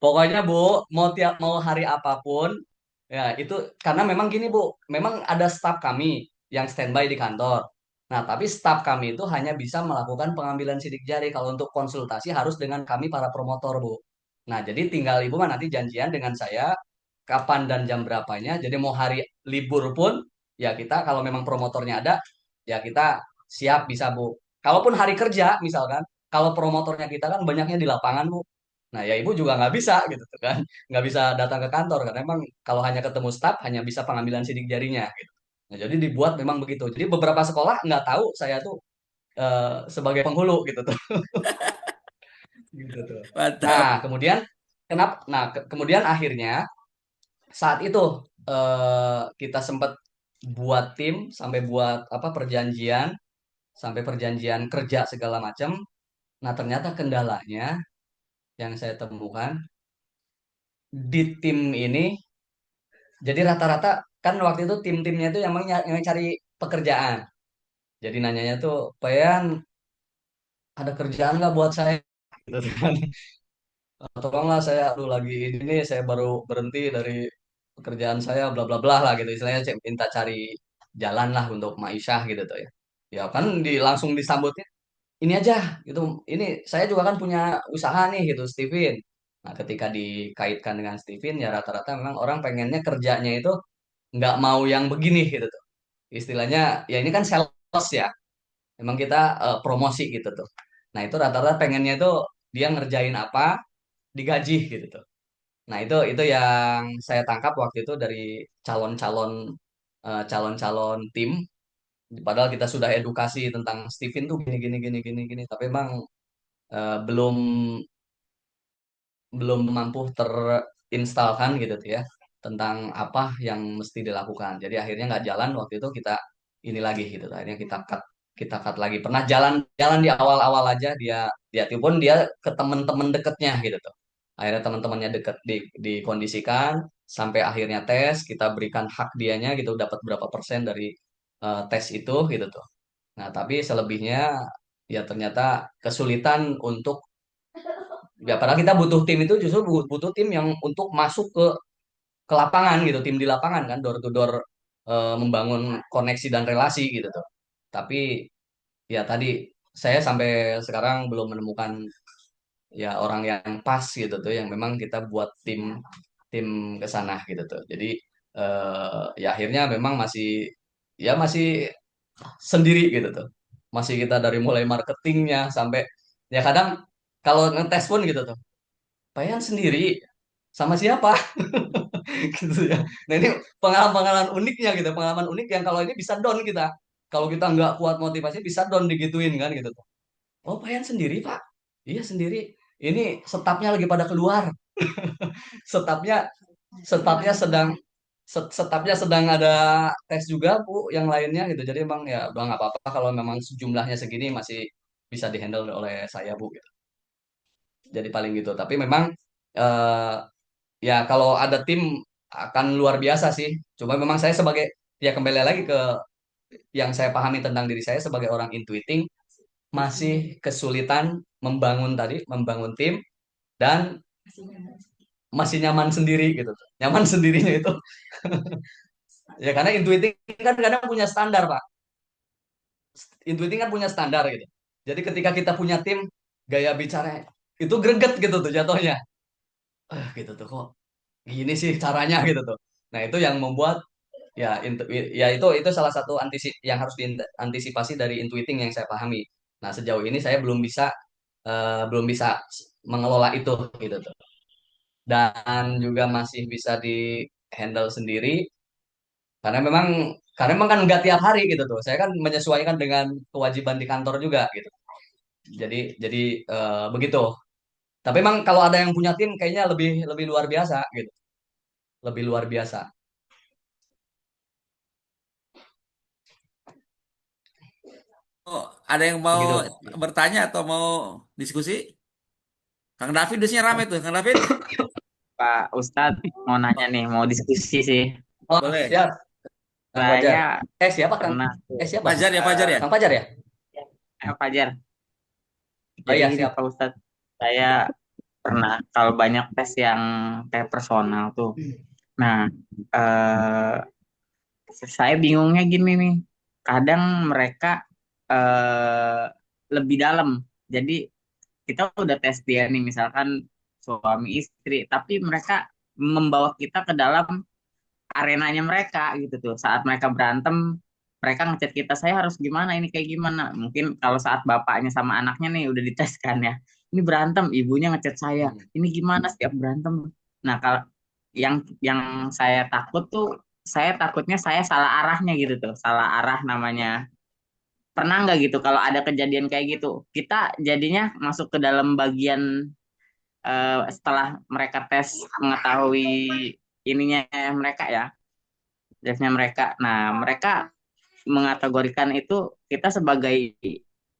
Pokoknya Bu, mau hari apapun, ya itu karena memang gini Bu, memang ada staf kami yang standby di kantor. Nah, tapi staf kami itu hanya bisa melakukan pengambilan sidik jari. Kalau untuk konsultasi harus dengan kami para promotor Bu. Nah, jadi tinggal Ibu mah nanti janjian dengan saya kapan dan jam berapanya. Jadi mau hari libur pun, ya kita kalau memang promotornya ada, ya kita siap bisa Bu. Kalaupun hari kerja misalkan, kalau promotornya kita kan banyaknya di lapangan Bu. Nah ya ibu juga nggak bisa gitu tuh kan, nggak bisa datang ke kantor karena emang kalau hanya ketemu staf hanya bisa pengambilan sidik jarinya. Gitu. Nah, jadi dibuat memang begitu. Jadi beberapa sekolah nggak tahu saya tuh sebagai penghulu gitu tuh. Gitu tuh. Mantap. Nah kemudian kenapa? Nah kemudian akhirnya saat itu kita sempat buat tim sampai buat apa perjanjian sampai perjanjian kerja segala macam. Nah ternyata kendalanya yang saya temukan di tim ini. Jadi rata-rata kan waktu itu tim-timnya itu yang cari pekerjaan. Jadi nanyanya tuh, Payan ada kerjaan nggak buat saya? Gitu kan. Tolonglah saya, aduh lagi ini nih, saya baru berhenti dari pekerjaan saya, bla bla bla lah gitu. Istilahnya minta cari jalan lah untuk ma'isyah gitu tuh ya. Ya kan langsung disambutnya, ini aja gitu. Ini saya juga kan punya usaha nih gitu, Steven. Nah ketika dikaitkan dengan Steven ya rata-rata memang orang pengennya kerjanya itu nggak mau yang begini gitu tuh. Istilahnya ya ini kan sales ya. Memang kita promosi gitu tuh. Nah, itu rata-rata pengennya itu dia ngerjain apa, digaji gitu tuh. Nah, itu yang saya tangkap waktu itu dari calon-calon calon-calon tim. Padahal kita sudah edukasi tentang Steven tuh gini gini gini gini gini, tapi emang belum belum mampu terinstalkan gitu tuh ya tentang apa yang mesti dilakukan. Jadi akhirnya nggak jalan waktu itu kita ini lagi gitu. Akhirnya kita cut lagi. Pernah jalan di awal-awal aja dia dia pun dia ke teman-teman deketnya gitu tuh. Akhirnya teman-temannya deket dikondisikan sampai akhirnya tes kita berikan hak dianya gitu dapat berapa persen dari tes itu gitu tuh. Nah, tapi selebihnya ya ternyata kesulitan untuk ya padahal kita butuh tim itu justru butuh tim yang untuk masuk ke lapangan gitu, tim di lapangan kan door to door membangun koneksi dan relasi gitu tuh. Tapi ya tadi saya sampai sekarang belum menemukan ya orang yang pas gitu tuh yang memang kita buat tim tim ke sana gitu tuh. Jadi ya akhirnya memang masih sendiri gitu tuh. Masih kita dari mulai marketingnya sampai ya kadang kalau ngetes pun gitu tuh. Payan sendiri sama siapa gitu ya. Nah ini pengalaman-pengalaman uniknya gitu, pengalaman unik yang kalau ini bisa down kita. Kalau kita nggak kuat motivasi bisa down digituin kan gitu tuh. Oh Payan sendiri Pak? Iya sendiri. Ini stafnya lagi pada keluar. Stafnya stafnya sedang stafnya sedang ada tes juga Bu yang lainnya gitu. Jadi emang ya udah nggak apa-apa kalau memang jumlahnya segini masih bisa dihandle oleh saya Bu gitu. Jadi paling gitu. Tapi memang eh, ya kalau ada tim akan luar biasa sih. Cuma memang saya sebagai ya kembali lagi ke yang saya pahami tentang diri saya sebagai orang intuiting masih kesulitan membangun tim dan masih nyaman sendiri gitu. Nyaman sendirinya itu ya karena intuiting kan kadang punya standar, Pak. Intuiting kan punya standar gitu. Jadi ketika kita punya tim, gaya bicara itu greget gitu tuh jatuhnya. Gitu tuh kok gini sih caranya gitu tuh. Nah, itu yang membuat ya itu salah satu yang harus diantisipasi dari intuiting yang saya pahami. Nah, sejauh ini saya belum bisa mengelola itu gitu tuh. Dan juga masih bisa di handle sendiri karena memang kan nggak tiap hari gitu tuh. Saya kan menyesuaikan dengan kewajiban di kantor juga gitu. Jadi begitu. Tapi memang kalau ada yang punya tim kayaknya lebih lebih luar biasa gitu. Lebih luar biasa Oh, ada yang mau begitu. bertanya atau mau diskusi? Kang David biasanya rame tuh, Kang David. Pak Ustadz mau nanya nih, mau diskusi sih. Oh, Boleh. siap. Kang Fajar. Saya Siapa Kang? pernah tuh, Siapa? Fajar ya, Fajar ya. Kang Fajar ya? Fajar. Oh Jadi iya, gini siap. Pak Ustadz, saya pernah kalau banyak tes yang kayak personal tuh. Nah, eh, saya bingungnya gini nih. Kadang mereka eh, lebih dalam. Jadi kita udah tes dia nih, misalkan suami istri, tapi mereka membawa kita ke dalam arenanya mereka gitu tuh. Saat mereka berantem, mereka ngechat kita, saya harus gimana ini kayak gimana. Mungkin kalau saat bapaknya sama anaknya nih udah dites kan ya. Ini berantem, ibunya ngechat saya. Hmm. Ini gimana setiap berantem. Nah, kalau yang saya takut tuh, saya takutnya saya salah arahnya gitu tuh. Salah arah namanya. Pernah nggak gitu kalau ada kejadian kayak gitu? Kita jadinya masuk ke dalam bagian setelah mereka tes mengetahui ininya mereka ya, drive-nya mereka. Nah, mereka mengategorikan itu kita sebagai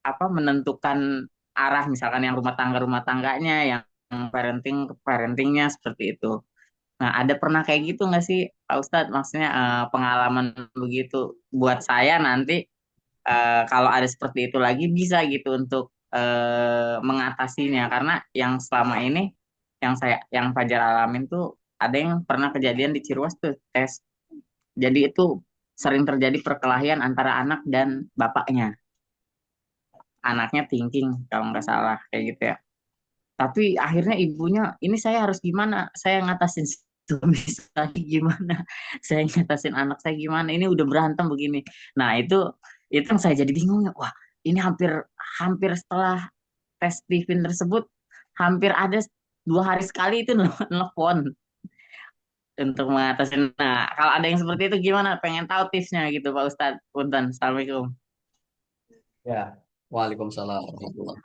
apa menentukan arah misalkan yang rumah tangganya, yang parentingnya seperti itu. Nah, ada pernah kayak gitu nggak sih, Pak Ustadz? Maksudnya pengalaman begitu buat saya nanti kalau ada seperti itu lagi bisa gitu untuk mengatasinya karena yang selama ini yang Fajar alamin tuh ada yang pernah kejadian di Ciruas tuh tes. Jadi itu sering terjadi perkelahian antara anak dan bapaknya. Anaknya thinking kalau nggak salah kayak gitu ya. Tapi akhirnya ibunya, ini saya harus gimana? Saya ngatasin suami saya gimana? Saya ngatasin anak saya gimana? Ini udah berantem begini. Nah itu yang saya jadi bingung ya. Wah, ini hampir hampir setelah tes Stephen tersebut hampir ada 2 hari sekali itu nelfon untuk mengatasi. Nah, kalau ada yang seperti itu gimana? Pengen tahu tipsnya gitu Pak Ustadz. Punten. Assalamualaikum. Ya. Waalaikumsalam warahmatullahi.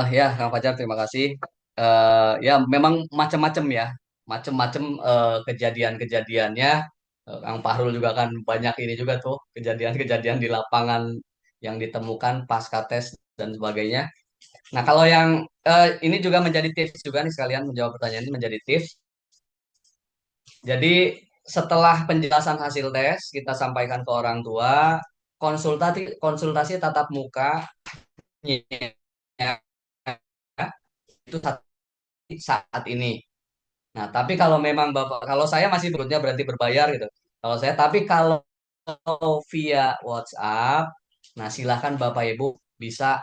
Ya, Kang Fajar, terima kasih. Ya, memang macam-macam ya, macam-macam kejadian-kejadiannya. Kang Fahrul juga kan banyak ini juga tuh kejadian-kejadian di lapangan yang ditemukan pasca tes dan sebagainya. Nah, kalau yang ini juga menjadi tips juga nih sekalian menjawab pertanyaan ini menjadi tips. Jadi setelah penjelasan hasil tes kita sampaikan ke orang tua, konsultasi konsultasi tatap muka itu saat ini. Nah, tapi kalau memang Bapak, kalau saya masih berikutnya berarti berbayar gitu. Kalau saya, tapi kalau via WhatsApp, nah silahkan Bapak Ibu bisa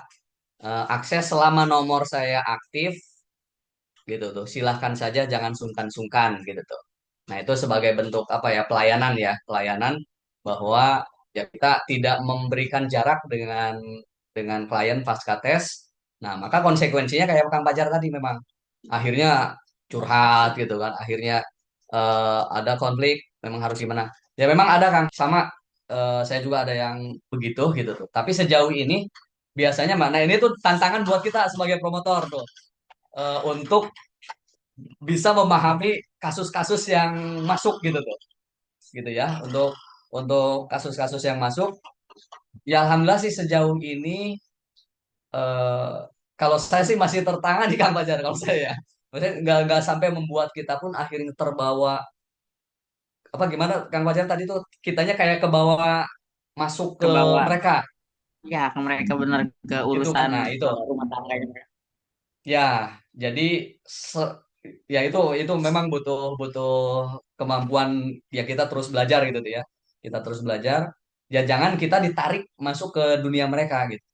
akses selama nomor saya aktif gitu tuh. Silahkan saja, jangan sungkan-sungkan gitu tuh. Nah, itu sebagai bentuk apa ya pelayanan ya, pelayanan bahwa ya kita tidak memberikan jarak dengan klien pasca tes. Nah, maka konsekuensinya kayak Kang Pajar tadi memang akhirnya curhat gitu kan, akhirnya ada konflik, memang harus gimana? Ya memang ada Kang, sama saya juga ada yang begitu gitu tuh. Tapi sejauh ini biasanya mana ini tuh tantangan buat kita sebagai promotor tuh untuk bisa memahami kasus-kasus yang masuk gitu tuh gitu ya untuk kasus-kasus yang masuk ya alhamdulillah sih sejauh ini eh, kalau saya sih masih tertangan di Kang Fajar kalau saya ya. Maksudnya nggak sampai membuat kita pun akhirnya terbawa apa gimana Kang Fajar tadi tuh kitanya kayak ke bawah masuk ke ke bawah mereka. ya ke mereka bener ke Itu kan, urusan nah itu rumah tangganya mereka. ya. Jadi se- ya itu memang butuh butuh kemampuan, ya kita terus belajar gitu tuh ya. Kita terus belajar. Ya jangan kita ditarik masuk ke dunia mereka gitu.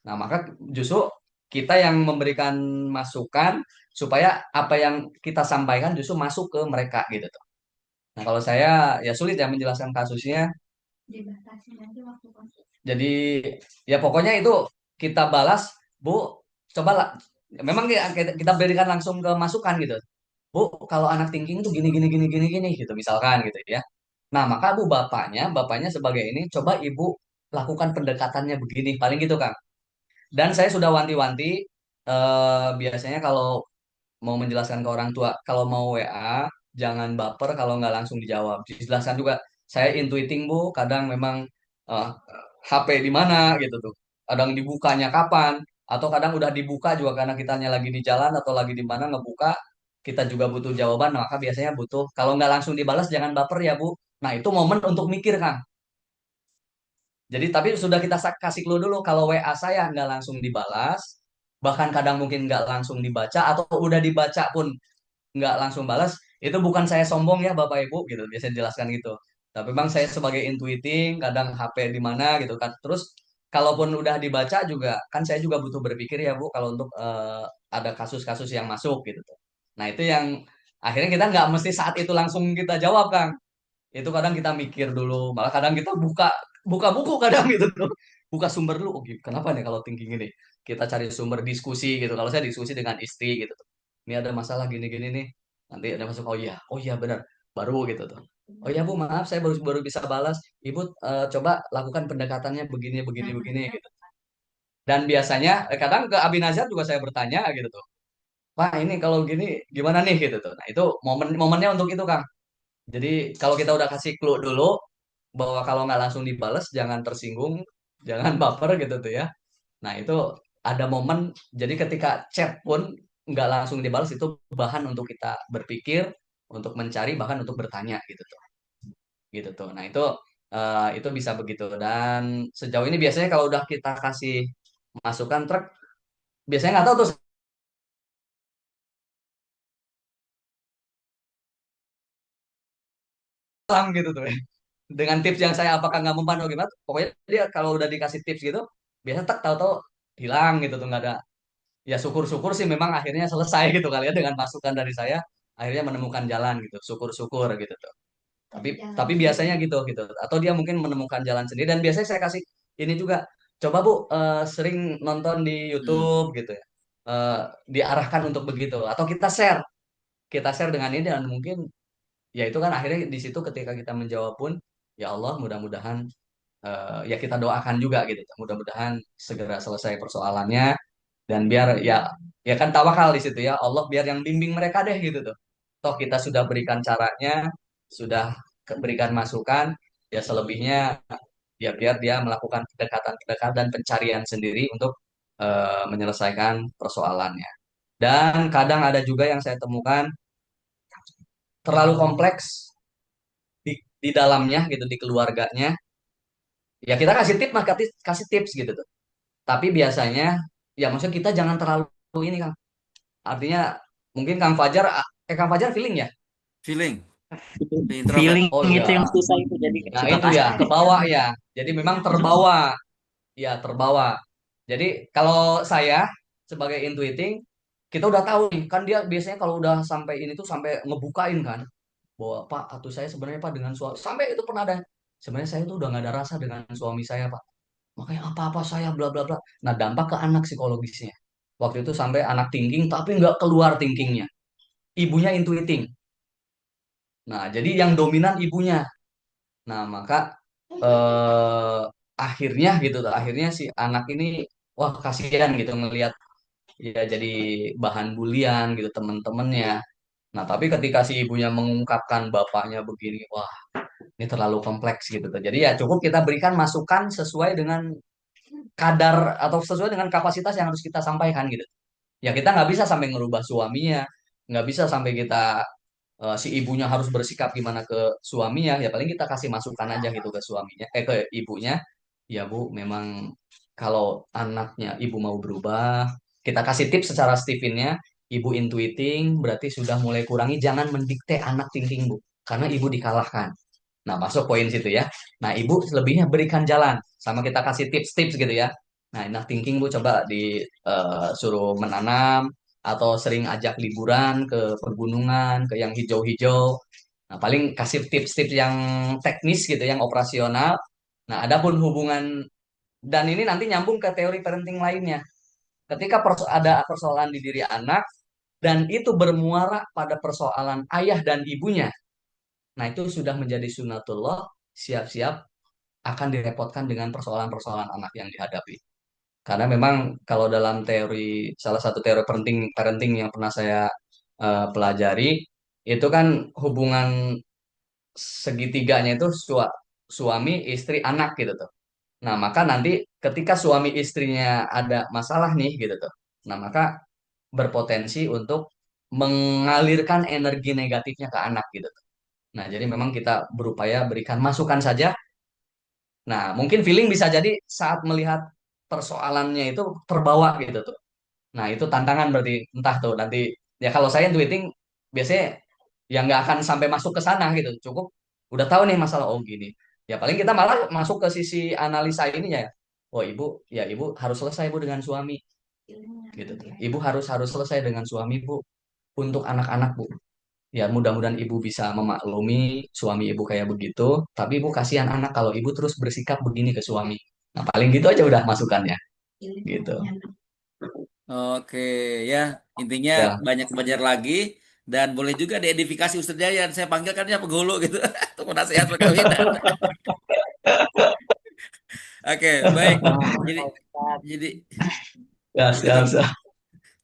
Nah, maka justru kita yang memberikan masukan supaya apa yang kita sampaikan justru masuk ke mereka gitu tuh. Nah, kalau saya ya sulit ya menjelaskan kasusnya. Jadi ya pokoknya itu kita balas, Bu, cobalah. Memang kita berikan langsung ke masukan gitu. Bu, kalau anak thinking itu gini gini gini gini gini gitu misalkan gitu ya. Nah, maka Bu bapaknya sebagai ini coba Ibu lakukan pendekatannya begini, paling gitu Kang. Dan saya sudah wanti-wanti, biasanya kalau mau menjelaskan ke orang tua, kalau mau WA, jangan baper kalau nggak langsung dijawab. Dijelaskan juga, saya intuiting Bu, kadang memang eh, HP di mana gitu tuh. Kadang dibukanya kapan, atau kadang udah dibuka juga karena kitanya lagi di jalan atau lagi di mana ngebuka, kita juga butuh jawaban, maka biasanya butuh, kalau nggak langsung dibalas jangan baper ya Bu. Nah itu momen untuk mikir Kang. Jadi tapi sudah kita kasih clue dulu kalau WA saya nggak langsung dibalas, bahkan kadang mungkin nggak langsung dibaca atau udah dibaca pun nggak langsung balas, itu bukan saya sombong ya Bapak Ibu gitu, biasanya jelaskan gitu. Tapi memang saya sebagai intuiting, kadang HP di mana gitu kan. Terus kalaupun udah dibaca juga, kan saya juga butuh berpikir ya Bu, kalau untuk ada kasus-kasus yang masuk gitu tuh. Nah itu yang akhirnya kita nggak mesti saat itu langsung kita jawab Kang. Itu kadang kita mikir dulu, malah kadang kita buka buka buku kadang gitu tuh. Buka sumber dulu, oh, kenapa nih kalau thinking ini? Kita cari sumber diskusi gitu. Kalau saya diskusi dengan istri gitu tuh. Ini ada masalah gini-gini nih. Nanti ada masuk, oh iya benar, baru gitu tuh. Oh iya Bu, maaf saya baru baru bisa balas. Ibu coba lakukan pendekatannya begini begini begini gitu. Dan biasanya kadang ke Abi Nazar juga saya bertanya gitu tuh. Wah ini kalau gini gimana nih gitu tuh. Nah itu momennya untuk itu Kang. Jadi kalau kita udah kasih clue dulu bahwa kalau nggak langsung dibales jangan tersinggung, jangan baper gitu tuh ya. Nah itu ada momen. Jadi ketika chat pun nggak langsung dibales itu bahan untuk kita berpikir, untuk mencari, bahkan untuk bertanya gitu tuh, gitu tuh. Nah itu bisa begitu. Dan sejauh ini biasanya kalau udah kita kasih masukan truk, biasanya nggak tahu tuh salam gitu tuh ya. Dengan tips yang saya apakah nggak mempan atau gimana, pokoknya dia kalau udah dikasih tips gitu, biasanya tak tahu-tahu hilang gitu tuh nggak ada. Ya syukur-syukur sih memang akhirnya selesai gitu kali ya dengan masukan dari saya, akhirnya menemukan jalan gitu, syukur-syukur gitu tuh. Tapi biasanya gitu gitu, atau dia mungkin menemukan jalan sendiri. Dan biasanya saya kasih ini juga, coba Bu sering nonton di Hmm. YouTube gitu ya. Eh, Diarahkan untuk begitu, atau kita share dengan ini, dan mungkin ya itu kan akhirnya di situ ketika kita menjawab pun, ya Allah mudah-mudahan ya kita doakan juga gitu, mudah-mudahan segera selesai persoalannya. Dan biar ya, ya kan tawakal di situ ya, Allah biar yang bimbing mereka deh gitu tuh. Toh kita sudah berikan caranya, sudah berikan masukan, ya selebihnya ya biar dia melakukan pendekatan-pendekatan dan pencarian sendiri untuk menyelesaikan persoalannya. Dan kadang ada juga yang saya temukan terlalu kompleks di dalamnya gitu, di keluarganya. Ya kita kasih tips, maka kasih tips gitu tuh. Tapi biasanya ya maksudnya kita jangan terlalu ini Kang. Artinya mungkin Kang Fajar feeling ya? Feeling, Itu introvert. feeling Oh itu yang iya. susah itu jadi Nah suka itu ya, kasar. ke bawah ya. Jadi memang terbawa, ya terbawa. Jadi kalau saya sebagai intuiting, kita udah tahu nih, kan dia biasanya kalau udah sampai ini tuh sampai ngebukain kan, bahwa Pak, atau saya sebenarnya Pak dengan suami, sampai itu pernah ada. Sebenarnya saya tuh udah nggak ada rasa dengan suami saya Pak. Makanya apa-apa saya bla bla bla. Nah dampak ke anak psikologisnya. Waktu itu sampai anak thinking tapi nggak keluar thinkingnya. Ibunya intuiting. Nah jadi yang dominan ibunya. Nah, maka eh, akhirnya gitu tuh, akhirnya si anak ini wah kasihan gitu ngelihat ya jadi bahan bulian gitu temen-temennya. Nah, tapi ketika si ibunya mengungkapkan bapaknya begini, wah ini terlalu kompleks gitu tuh. Jadi ya cukup kita berikan masukan sesuai dengan kadar atau sesuai dengan kapasitas yang harus kita sampaikan gitu. Ya kita nggak bisa sampai ngerubah suaminya, nggak bisa sampai kita si ibunya harus bersikap gimana ke suaminya, ya paling kita kasih masukan aja gitu ke suaminya, ke ibunya. Ya Bu, memang kalau anaknya ibu mau berubah, kita kasih tips secara Stevennya, ibu intuiting, berarti sudah mulai kurangi, jangan mendikte anak thinking Bu, karena ibu dikalahkan. Nah, masuk poin situ ya. Nah, ibu lebihnya berikan jalan, sama kita kasih tips-tips gitu ya. Nah, anak thinking Bu coba disuruh menanam, atau sering ajak liburan ke pegunungan, ke yang hijau-hijau. Nah, paling kasih tips-tips yang teknis gitu, yang operasional. Nah, adapun hubungan dan ini nanti nyambung ke teori parenting lainnya. Ketika ada persoalan di diri anak dan itu bermuara pada persoalan ayah dan ibunya, nah itu sudah menjadi sunatullah, siap-siap akan direpotkan dengan persoalan-persoalan anak yang dihadapi. Karena memang kalau dalam teori, salah satu teori parenting parenting yang pernah saya pelajari, itu kan hubungan segitiganya itu suami, istri, anak gitu tuh. Nah, maka nanti ketika suami istrinya ada masalah nih gitu tuh. Nah, maka berpotensi untuk mengalirkan energi negatifnya ke anak gitu tuh. Nah, jadi memang kita berupaya berikan masukan saja. Nah, mungkin feeling bisa jadi saat melihat persoalannya itu terbawa gitu tuh. Nah, itu tantangan berarti, entah tuh nanti, ya kalau saya tweeting biasanya ya nggak akan sampai masuk ke sana gitu. Cukup udah tahu nih masalah, oh gini. Ya paling kita malah masuk ke sisi analisa ini ya. Oh ibu, ya ibu harus selesai bu dengan suami gitu tuh. Ibu harus harus selesai dengan suami bu, untuk anak-anak bu. Ya mudah-mudahan ibu bisa memaklumi suami ibu kayak begitu. Tapi ibu kasihan anak kalau ibu terus bersikap begini ke suami. Nah paling gitu aja udah masukannya gitu. Oke, ya intinya Ya, banyak belajar lagi dan boleh juga diedifikasi Ustadz Jayan. Saya panggil kan dia penghulu gitu untuk nasihat perkawinan. Oke, baik. Jadi Pak Ustadz. jadi ya jadi siap, siap.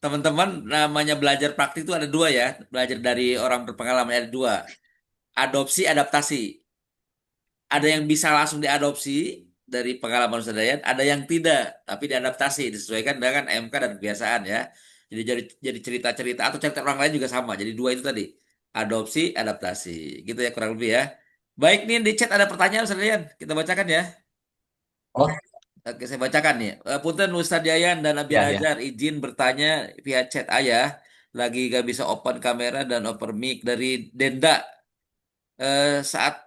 teman-teman namanya belajar praktik itu ada dua ya. Belajar dari orang berpengalaman ada dua. Adopsi, adaptasi. Ada yang bisa langsung diadopsi dari pengalaman Ustadz Dayan, ada yang tidak, tapi diadaptasi disesuaikan dengan MK dan kebiasaan ya. Jadi cerita-cerita atau cerita orang lain juga sama. Jadi dua itu tadi. Adopsi, adaptasi. Gitu ya kurang lebih ya. Baik nih di chat ada pertanyaan Ustadz Dayan. Kita bacakan ya. Oh, Oke, saya bacakan nih. Punten Ustadz Yayan dan Abi ya, ya. Nazar izin bertanya via chat ayah. Lagi gak bisa open kamera dan open mic dari Denda. Saat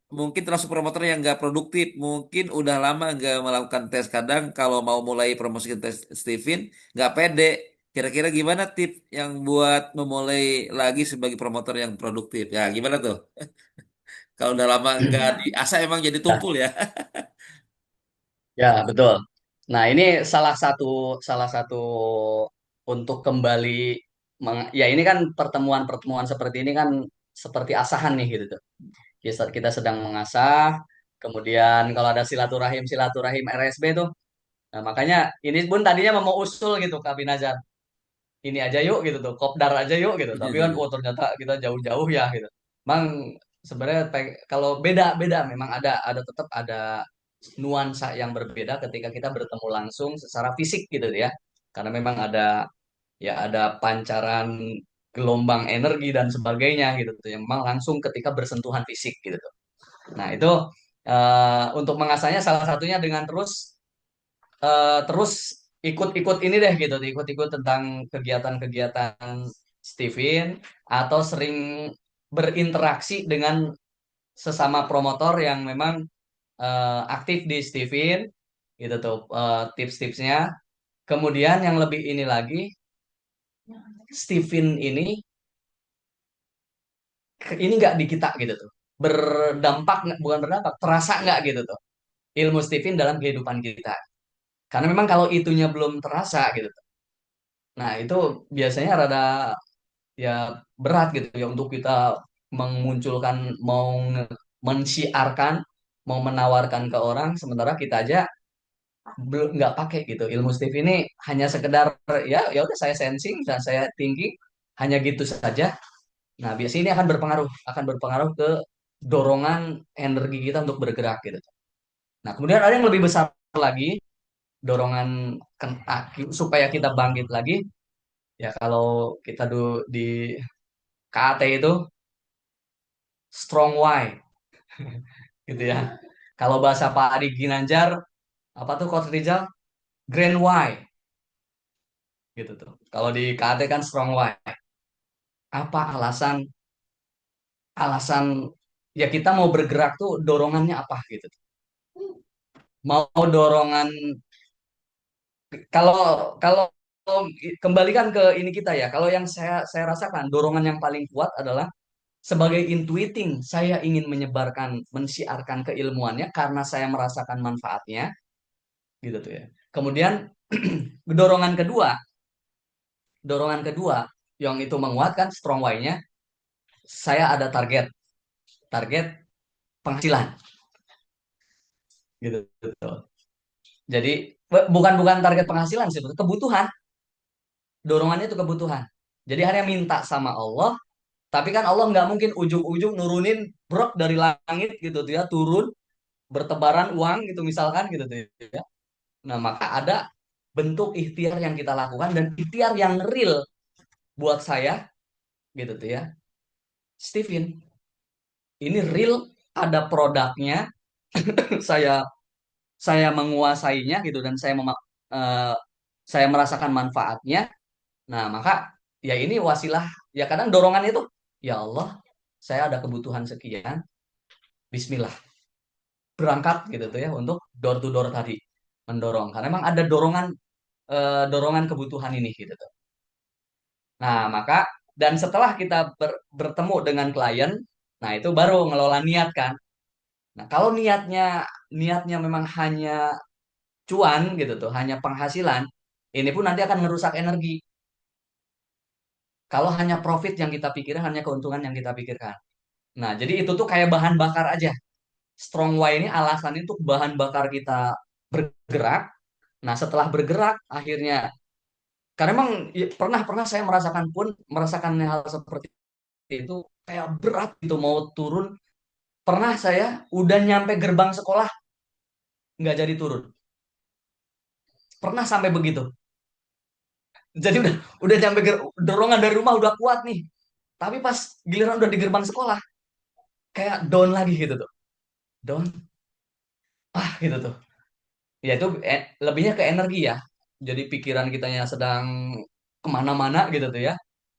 mungkin termasuk promotor yang nggak produktif, mungkin udah lama nggak melakukan tes. Kadang kalau mau mulai promosi tes Steven nggak pede. Kira-kira gimana tips yang buat memulai lagi sebagai promotor yang produktif? Ya gimana tuh? Kalau udah lama nggak diasah emang jadi Ya, tumpul ya. ya, betul. Nah, ini salah satu untuk kembali ya ini kan pertemuan-pertemuan seperti ini kan seperti asahan nih gitu tuh. Kita sedang mengasah, kemudian kalau ada silaturahim RSB tuh. Nah, makanya ini pun tadinya mau usul gitu Kak Binazar. Ini aja yuk gitu tuh, kopdar aja yuk gitu. Tapi kan oh ternyata kita jauh-jauh ya gitu. Bang sebenarnya kalau beda-beda memang ada tetap ada nuansa yang berbeda ketika kita bertemu langsung secara fisik gitu ya. Karena memang ada pancaran gelombang energi dan sebagainya gitu tuh yang memang langsung ketika bersentuhan fisik gitu tuh. Nah, itu untuk mengasahnya salah satunya dengan terus ikut-ikut ini deh gitu, ikut-ikut tentang kegiatan-kegiatan Steven atau sering berinteraksi dengan sesama promotor yang memang aktif di Steven gitu tuh tips-tipsnya. Kemudian yang lebih ini lagi, Steven ini nggak di kita gitu tuh, berdampak bukan berdampak, terasa nggak gitu tuh ilmu Steven dalam kehidupan kita. Karena memang kalau itunya belum terasa gitu. Nah, itu biasanya rada ya berat gitu ya untuk kita memunculkan, mau mensiarkan, mau menawarkan ke orang, sementara kita aja belum nggak pakai gitu. Ilmu Steve ini hanya sekedar ya udah saya sensing dan saya thinking hanya gitu saja. Nah, biasanya ini akan berpengaruh ke dorongan energi kita untuk bergerak gitu. Nah, kemudian ada yang lebih besar lagi, dorongan supaya kita bangkit lagi. Ya kalau kita di KAT itu strong Y gitu ya. Kalau bahasa Pak Adi Ginanjar, apa tuh Coach Rizal? Grand Y gitu tuh. Kalau di KAT kan strong Y. Apa alasan alasan ya kita mau bergerak tuh dorongannya apa gitu. Mau dorongan kalau kalau kembalikan ke ini kita ya. Kalau yang saya rasakan dorongan yang paling kuat adalah sebagai intuiting, saya ingin menyebarkan, mensiarkan keilmuannya karena saya merasakan manfaatnya, gitu tuh ya. Kemudian dorongan kedua, dorongan kedua yang itu menguatkan strong why-nya, saya ada target, target penghasilan, gitu tuh. Jadi bukan bukan target penghasilan sih, kebutuhan, dorongannya itu kebutuhan. Jadi hanya minta sama Allah, tapi kan Allah nggak mungkin ujung-ujung nurunin brok dari langit gitu tuh ya, turun bertebaran uang gitu misalkan gitu tuh ya. Nah, maka ada bentuk ikhtiar yang kita lakukan dan ikhtiar yang real buat saya gitu tuh ya. Steven, ini real ada produknya, saya saya menguasainya gitu dan eh, saya merasakan manfaatnya. Nah, maka ya ini wasilah ya kadang dorongan itu ya Allah, saya ada kebutuhan sekian, bismillah berangkat gitu tuh ya untuk door to door tadi mendorong karena memang ada dorongan dorongan kebutuhan ini gitu tuh. Nah, maka dan setelah kita bertemu dengan klien, nah itu baru ngelola niat kan. Nah, kalau niatnya memang hanya cuan gitu tuh, hanya penghasilan, ini pun nanti akan merusak energi. Kalau hanya profit yang kita pikirkan, hanya keuntungan yang kita pikirkan. Nah, jadi itu tuh kayak bahan bakar aja. Strong why ini alasan itu bahan bakar kita bergerak. Nah, setelah bergerak, akhirnya karena emang ya, pernah pernah saya merasakan hal seperti itu kayak berat gitu mau turun. Pernah saya udah nyampe gerbang sekolah nggak jadi turun. Pernah sampai begitu. Jadi udah nyampe dorongan dari rumah udah kuat nih. Tapi pas giliran udah di gerbang sekolah kayak down lagi gitu tuh. Down gitu tuh. Ya itu lebihnya ke energi ya. Jadi pikiran kitanya sedang kemana-mana gitu tuh ya.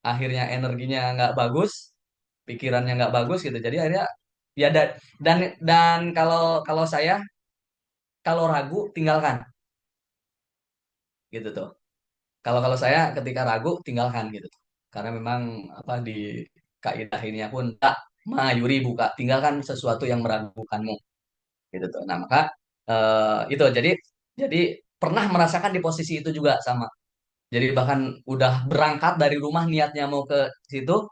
Akhirnya energinya nggak bagus, pikirannya nggak bagus gitu. Jadi akhirnya ya dan dan kalau kalau saya kalau ragu tinggalkan gitu tuh. Kalau kalau saya ketika ragu tinggalkan gitu. Karena memang apa di kaidah ini pun tak mayuri buka, tinggalkan sesuatu yang meragukanmu gitu tuh. Nah, maka itu jadi pernah merasakan di posisi itu juga sama. Jadi bahkan udah berangkat dari rumah niatnya mau ke situ,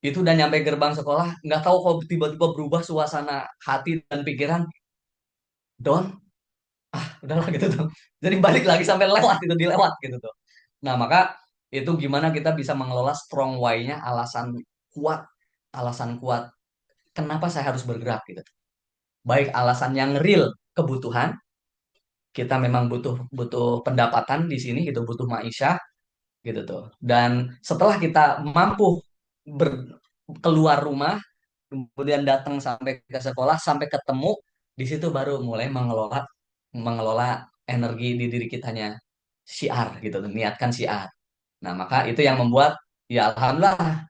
itu udah nyampe gerbang sekolah, nggak tahu kok tiba-tiba berubah suasana hati dan pikiran, down, udahlah gitu tuh. Jadi balik lagi sampai lewat itu dilewat gitu tuh. Nah, maka itu gimana kita bisa mengelola strong why-nya kuat, alasan kuat kenapa saya harus bergerak gitu. Baik alasan yang real kebutuhan, kita memang butuh butuh pendapatan di sini gitu, butuh maisha gitu tuh. Dan setelah kita mampu keluar rumah, kemudian datang sampai ke sekolah, sampai ketemu, di situ baru mulai mengelola mengelola energi di diri kitanya, syiar gitu, niatkan syiar. Nah, maka itu yang membuat ya alhamdulillah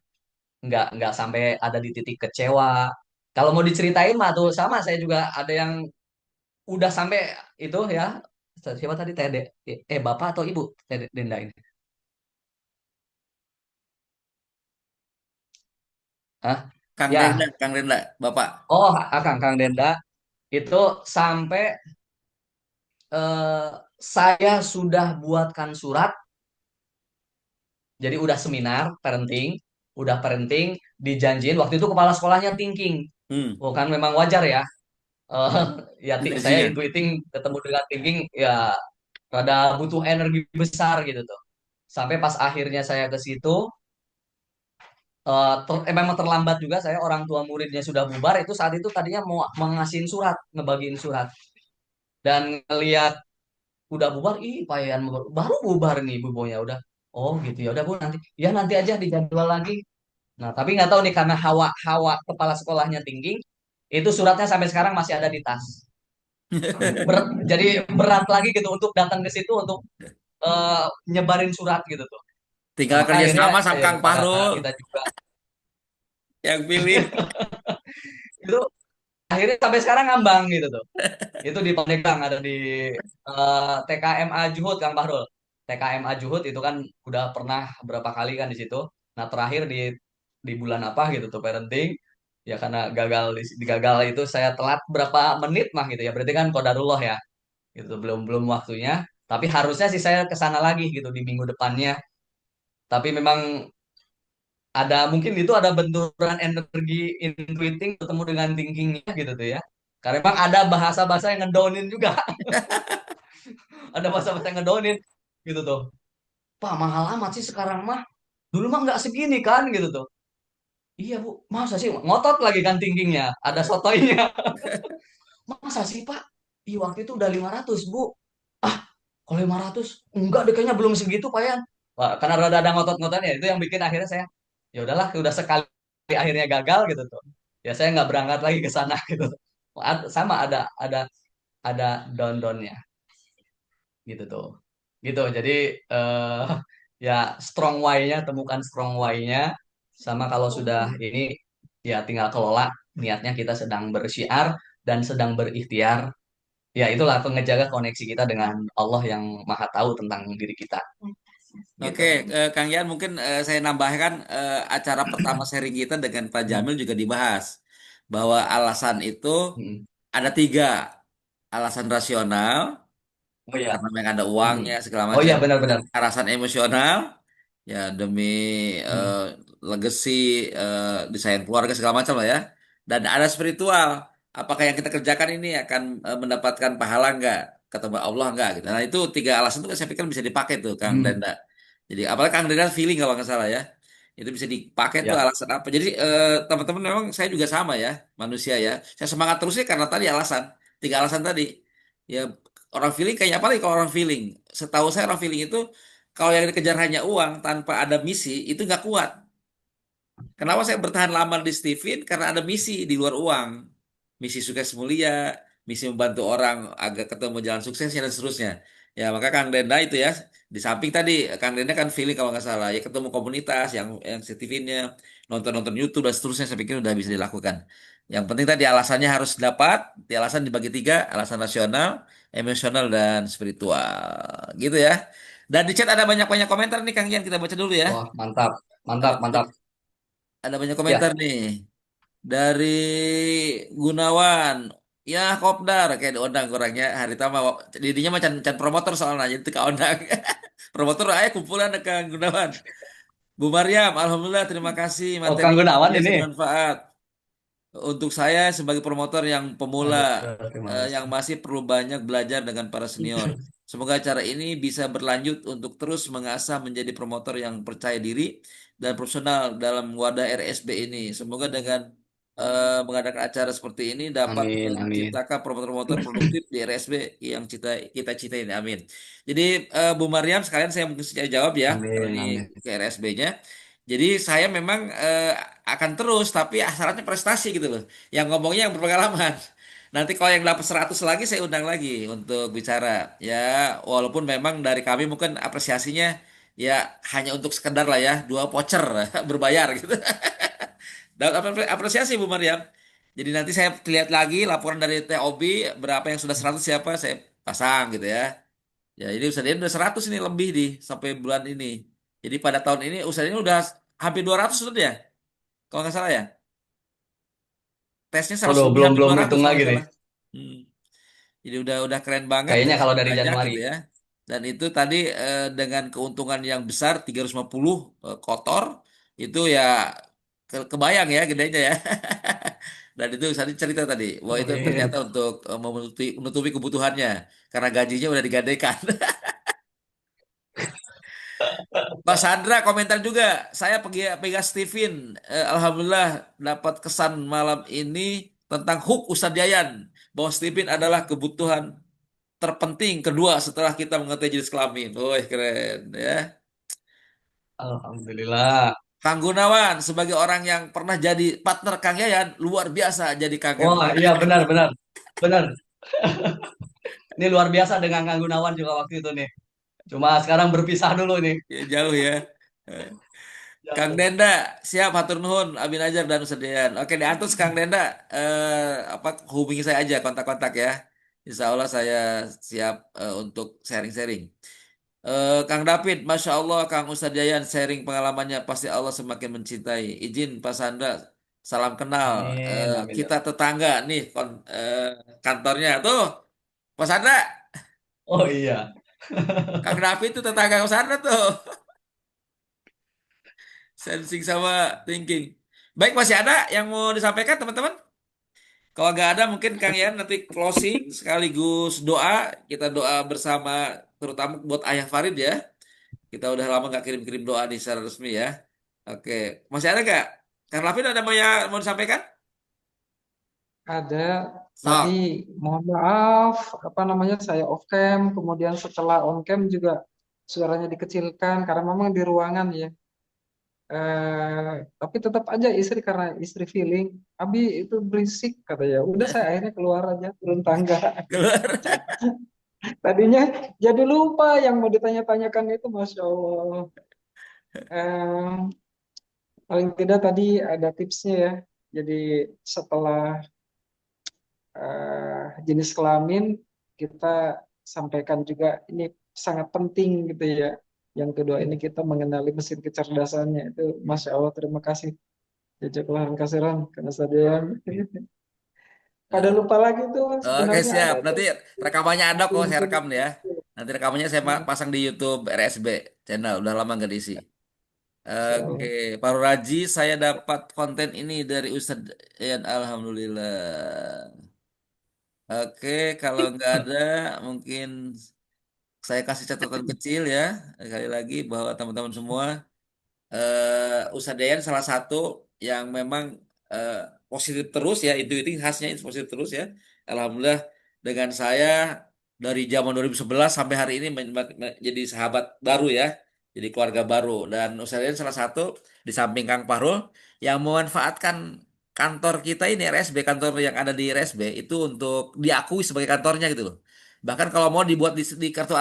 nggak sampai ada di titik kecewa. Kalau mau diceritain mah tuh sama saya juga ada yang udah sampai itu ya siapa tadi Tede bapak atau ibu Tede Denda ini. Hah? Kang Denda, Ya, Kang Denda, Bapak. oh Kang Denda itu sampai eh, saya sudah buatkan surat, jadi udah seminar parenting, dijanjiin waktu itu kepala sekolahnya thinking. Hmm, Oh kan memang wajar ya. Eh, ya saya energinya. intuiting ketemu dengan thinking ya rada butuh energi besar gitu tuh. Sampai pas akhirnya saya ke situ memang terlambat juga saya orang tua muridnya sudah bubar itu saat itu tadinya mau mengasihin surat, ngebagiin surat dan ngelihat udah bubar ih payan baru bubar nih bubonya udah oh gitu ya udah bu nanti ya nanti aja dijadwal lagi Nah, tapi nggak tahu nih karena hawa kepala sekolahnya tinggi, itu suratnya sampai sekarang masih ada di tas. Berat, jadi berat lagi gitu untuk datang ke situ untuk nyebarin surat gitu tuh. Nah, Tinggal maka kerja akhirnya sama sama ya Kang karena Fahrul kita juga yang pilih. itu akhirnya sampai sekarang ngambang gitu tuh. Itu di Pandeglang ada di TKMA Juhud Kang Bahrul. TKMA Juhud itu kan udah pernah berapa kali kan di situ. Nah, terakhir di bulan apa gitu tuh parenting. Ya karena gagal itu saya telat berapa menit mah gitu ya. Berarti kan qadarullah ya. Gitu belum belum waktunya. Tapi harusnya sih saya ke sana lagi gitu di minggu depannya. Tapi memang ada mungkin itu ada benturan energi intuiting ketemu dengan thinkingnya gitu tuh ya. Karena memang ada bahasa-bahasa yang ngedownin juga. Ada bahasa-bahasa yang ngedownin gitu tuh. Pak mahal amat sih sekarang mah. Dulu mah nggak segini kan gitu tuh. Iya bu, masa sih ngotot lagi kan thinkingnya. Ada sotoinya. Masa sih pak? Iya waktu itu udah 500 bu. Ah, kalau 500 enggak deh kayaknya belum segitu Pak Yan. Wah, karena rada ada ngotot-ngototnya itu yang bikin akhirnya saya ya udahlah udah sekali akhirnya gagal gitu tuh. Ya saya nggak berangkat lagi ke sana gitu tuh. Sama ada down-downnya gitu tuh. Gitu. Jadi eh ya strong why-nya temukan strong why-nya sama kalau sudah ini ya tinggal kelola niatnya kita sedang bersyiar dan sedang berikhtiar. Ya itulah ngejaga koneksi kita dengan Allah yang Maha tahu tentang diri kita Oke, gitu. Kang Yan mungkin saya nambahkan acara pertama sharing kita dengan Pak Hmm. Jamil juga dibahas bahwa alasan itu Hmm. ada tiga, alasan rasional Oh ya. karena memang ada Hmm. uangnya segala Oh macam, iya benar-benar. alasan emosional ya demi Hmm. legacy, desain keluarga segala macam lah ya, dan ada spiritual. Apakah yang kita kerjakan ini akan mendapatkan pahala nggak, ketemu Allah nggak gitu. Nah itu tiga alasan itu saya pikir bisa dipakai tuh Kang Hmm. Denda. Jadi apalagi Kang Denda feeling kalau nggak salah ya. Itu bisa dipakai tuh Ya. alasan apa. Jadi teman-teman memang saya juga sama ya manusia ya. Saya semangat terusnya karena tadi alasan. Tiga alasan tadi. Ya orang feeling kayaknya apa lagi kalau orang feeling. Setahu saya orang feeling itu kalau yang dikejar hanya uang tanpa ada misi itu nggak kuat. Kenapa saya bertahan lama di Steven? Karena ada misi di luar uang. Misi sukses mulia, misi membantu orang agar ketemu jalan suksesnya dan seterusnya. Ya, maka Kang Denda itu ya, di samping tadi Kang Denda kan feeling kalau nggak salah, ya ketemu komunitas yang Stevennya, nonton-nonton YouTube dan seterusnya, saya pikir udah bisa dilakukan. Yang penting tadi alasannya harus dapat, di alasan dibagi tiga, alasan rasional, emosional, dan spiritual. Gitu ya. Dan di chat ada banyak-banyak komentar nih Kang Ian, kita baca dulu ya. Wah, mantap. Ada Mantap, ada mantap. ada banyak komentar Ya. nih dari Gunawan. Ya kopdar kayak diundang kurangnya hari tama didinya macan can promotor soalnya jadi teu kaundang. Promotor ayo kumpulan ke Gunawan. Bu Maryam, alhamdulillah terima kasih Oh, materi Kang luar Gunawan biasa ini. bermanfaat. Untuk saya sebagai promotor yang pemula, Aduh, terima yang kasih. masih perlu banyak belajar dengan para senior. Semoga acara ini bisa berlanjut untuk terus mengasah menjadi promotor yang percaya diri dan profesional dalam wadah RSB ini. Semoga dengan mengadakan acara seperti ini dapat Amin, amin. menciptakan promotor-promotor produktif di RSB yang kita citain. Amin. Jadi Bu Maryam, sekalian saya mungkin saya jawab ya, karena Amin, ini amin. ke RSB-nya. Jadi saya memang akan terus, tapi syaratnya prestasi gitu loh. Yang ngomongnya yang berpengalaman. Nanti kalau yang dapat 100 lagi saya undang lagi untuk bicara. Ya, walaupun memang dari kami mungkin apresiasinya ya hanya untuk sekedar lah ya, dua voucher berbayar gitu. Dan apresiasi Bu Maryam. Jadi nanti saya lihat lagi laporan dari TOB berapa yang sudah 100 siapa saya pasang gitu ya. Ya, ini udah 100 ini lebih di sampai bulan ini. Jadi pada tahun ini usaha ini udah hampir 200 sudah ya. Kalau nggak salah ya. Tesnya 100 Waduh, lebih belum hampir belum 200 hitung kalau lagi nggak nih. salah. Hmm. Jadi udah keren banget Kayaknya dan kalau dari banyak Januari. gitu ya. Dan itu tadi dengan keuntungan yang besar 350 kotor itu ya kebayang ya gedenya ya. Dan itu tadi cerita tadi bahwa itu ternyata Amin. untuk menutupi kebutuhannya karena gajinya udah digadaikan. Mas Sandra komentar juga, saya pergi pegang Steven. Alhamdulillah dapat kesan malam ini tentang hook Ustadz Yayan bahwa Steven adalah kebutuhan terpenting kedua setelah kita mengetahui jenis kelamin. Oh, keren ya. Alhamdulillah. Kang Gunawan sebagai orang yang pernah jadi partner Kang Yayan luar biasa jadi Kang Wah, Hendra. iya benar benar. Benar. Ini luar biasa dengan Kang Gunawan juga waktu itu nih. Cuma sekarang berpisah dulu nih. Ya, jauh ya. Eh, Kang Jauh. Denda, siap hatur nuhun, Abin Ajar dan Sedian. Oke, diatur Kang Denda, apa hubungi saya aja kontak-kontak ya. Insya Allah saya siap untuk sharing-sharing. Kang David, Masya Allah, Kang Ustadz Yayan sharing pengalamannya pasti Allah semakin mencintai. Izin Pak Sandra, salam kenal. Amin, amin ya Kita Allah. tetangga nih kantornya tuh, Pak Sandra, Oh iya. Kang David itu tetangga Pak Sandra tuh, sensing sama thinking. Baik, masih ada yang mau disampaikan teman-teman? Kalau nggak ada mungkin Kang Yan nanti closing sekaligus doa. Kita doa bersama terutama buat Ayah Farid ya. Kita udah lama nggak kirim-kirim doa nih secara resmi ya. Oke, masih ada nggak? Kang Raffi ada mau disampaikan? Ada tadi Sok. mohon maaf apa namanya saya off cam kemudian setelah on cam juga suaranya dikecilkan karena memang di ruangan ya. Tapi tetap aja istri karena istri feeling Abi itu berisik kata ya. Udah saya akhirnya keluar aja turun tangga. Keluar. Tadinya jadi lupa yang mau ditanya-tanyakan itu Masya Allah. Eh, Paling tidak tadi ada tipsnya ya. Jadi setelah jenis kelamin kita sampaikan juga ini sangat penting gitu ya. Yang kedua ini kita mengenali mesin kecerdasannya itu Masya Allah terima kasih jazakallah kasiran karena saya pada lupa lagi tuh Oke sebenarnya siap. ada Nanti tuh rekamannya ada kok saya input. rekam nih ya. Nanti rekamannya saya pasang di YouTube RSB channel. Udah lama nggak diisi. Masya Oke, Allah. Pak Raji, saya dapat konten ini dari Ustadz Ian. Alhamdulillah. Oke, kalau nggak ada, mungkin saya kasih catatan kecil ya. Sekali lagi bahwa teman-teman semua, Ustadz Dayan salah satu yang memang eh, positif terus ya, itu khasnya itu positif terus ya. Alhamdulillah dengan saya dari zaman 2011 sampai hari ini jadi sahabat baru ya, jadi keluarga baru. Dan Ustadz Dayan salah satu di samping Kang Fahrul yang memanfaatkan kantor kita ini RSB, kantor yang ada di RSB itu untuk diakui sebagai kantornya gitu loh. Bahkan kalau mau dibuat di kartu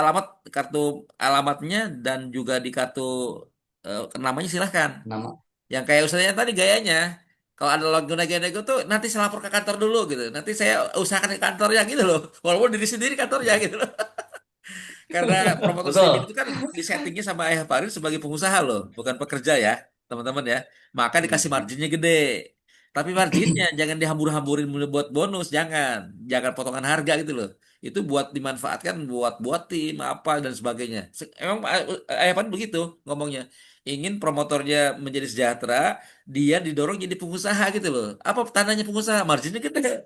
alamatnya dan juga di kartu namanya silahkan. Nama. Yang kayak usahanya tadi gayanya. Kalau ada nego-nego tuh nanti saya lapor ke kantor dulu gitu. Nanti saya usahakan ke kantornya gitu loh. Walaupun diri sendiri kantornya gitu loh. Karena promotor streaming Betul. itu kan disettingnya sama Ayah Farid sebagai pengusaha loh, bukan pekerja ya, teman-teman ya. Maka dikasih Hmm. marginnya gede. Tapi marginnya jangan dihambur-hamburin mulu buat bonus, jangan. Jangan potongan harga gitu loh. Itu buat dimanfaatkan buat tim apa dan sebagainya. Emang Ayah Farid begitu ngomongnya. Ingin promotornya menjadi sejahtera, dia didorong jadi pengusaha gitu loh. Apa tandanya pengusaha? Marginnya gede.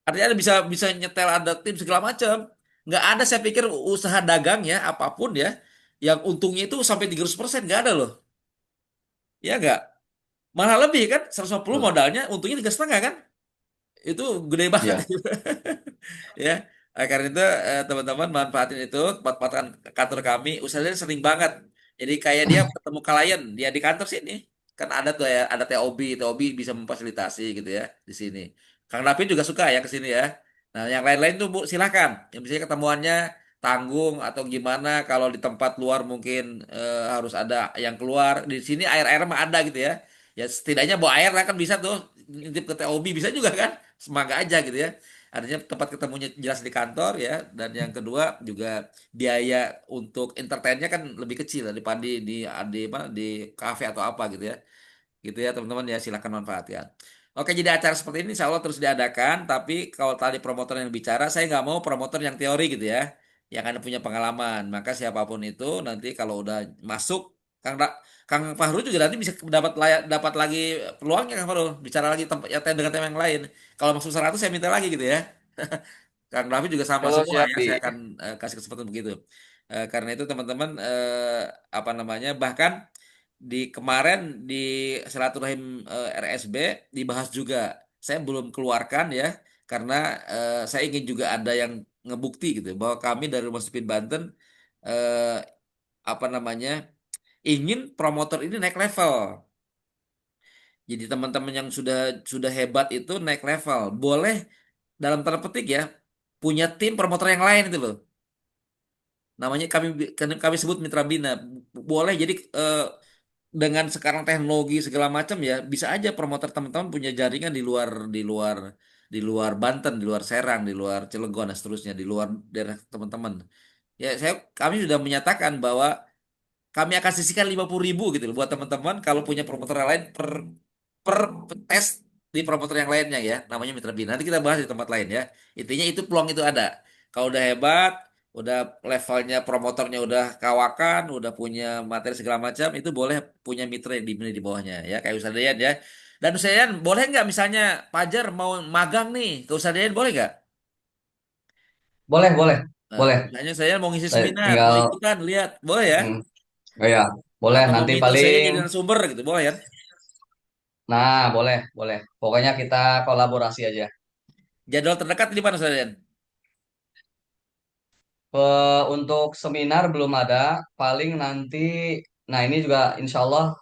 Artinya ada bisa bisa nyetel ada tim segala macam. Nggak ada saya pikir usaha dagang ya apapun ya yang untungnya itu sampai 300% nggak ada loh. Ya nggak. Malah lebih kan 150 Betul. modalnya untungnya 3,5 kan. Itu gede banget. Ya. Ya. Karena itu teman-teman manfaatin itu manfaatkan kantor kami usahanya sering banget. Jadi kayak dia ketemu klien dia di kantor sini kan ada tuh ya ada TOB bisa memfasilitasi gitu ya di sini. Kang David juga suka ya ke sini ya. Nah yang lain-lain tuh Bu silahkan yang bisa ketemuannya tanggung atau gimana kalau di tempat luar mungkin harus ada yang keluar di sini air-air mah ada gitu ya. Ya setidaknya bawa air lah kan bisa tuh intip ke TOB bisa juga kan semangat aja gitu ya. Artinya tempat ketemunya jelas di kantor ya. Dan yang kedua juga biaya untuk entertainnya kan lebih kecil daripada di kafe atau apa gitu ya. Gitu ya teman-teman ya silakan manfaatkan. Oke jadi acara seperti ini insya Allah terus diadakan. Tapi kalau tadi promotor yang bicara saya nggak mau promotor yang teori gitu ya. Yang ada punya pengalaman. Maka siapapun itu nanti kalau udah masuk Kang, Kang Fahru juga nanti bisa dapat lagi peluangnya Kang Fahru bicara lagi tempat ya dengan tema yang lain. Kalau masuk 100 saya minta lagi gitu ya. Kang Raffi juga sama Oh, semua siap, ya, Bi. saya akan kasih kesempatan begitu. Karena itu teman-teman apa namanya bahkan di kemarin di silaturahim RSB dibahas juga. Saya belum keluarkan ya karena saya ingin juga ada yang ngebukti gitu bahwa kami dari Rumah Supin Banten eh, apa namanya ingin promotor ini naik level. Jadi teman-teman yang sudah hebat itu naik level. Boleh dalam tanda petik ya punya tim promotor yang lain itu loh. Namanya kami sebut mitra bina. Boleh jadi dengan sekarang teknologi segala macam ya bisa aja promotor teman-teman punya jaringan di luar Banten, di luar Serang, di luar Cilegon dan seterusnya, di luar daerah teman-teman. Ya kami sudah menyatakan bahwa kami akan sisihkan 50.000 gitu loh buat teman-teman kalau punya promotor yang lain per tes di promotor yang lainnya ya, namanya mitra bina. Nanti kita bahas di tempat lain ya. Intinya itu peluang itu ada. Kalau udah hebat, udah levelnya promotornya udah kawakan, udah punya materi segala macam, itu boleh punya mitra yang di bawahnya ya, kayak Ustadz Dayan ya. Dan Ustadz Dayan boleh nggak misalnya Pajar mau magang nih ke Ustadz Dayan boleh nggak? Boleh, boleh, Nah, boleh. misalnya saya mau ngisi Saya seminar, mau tinggal, ikutan, lihat, boleh ya? hmm, oh ya, boleh Atau mau nanti minta saya paling. jadi narasumber gitu, boleh kan? Nah, boleh, boleh. Pokoknya kita kolaborasi aja. Jadwal terdekat di mana Ustadz? Untuk seminar belum ada, paling nanti. Nah, ini juga insya Allah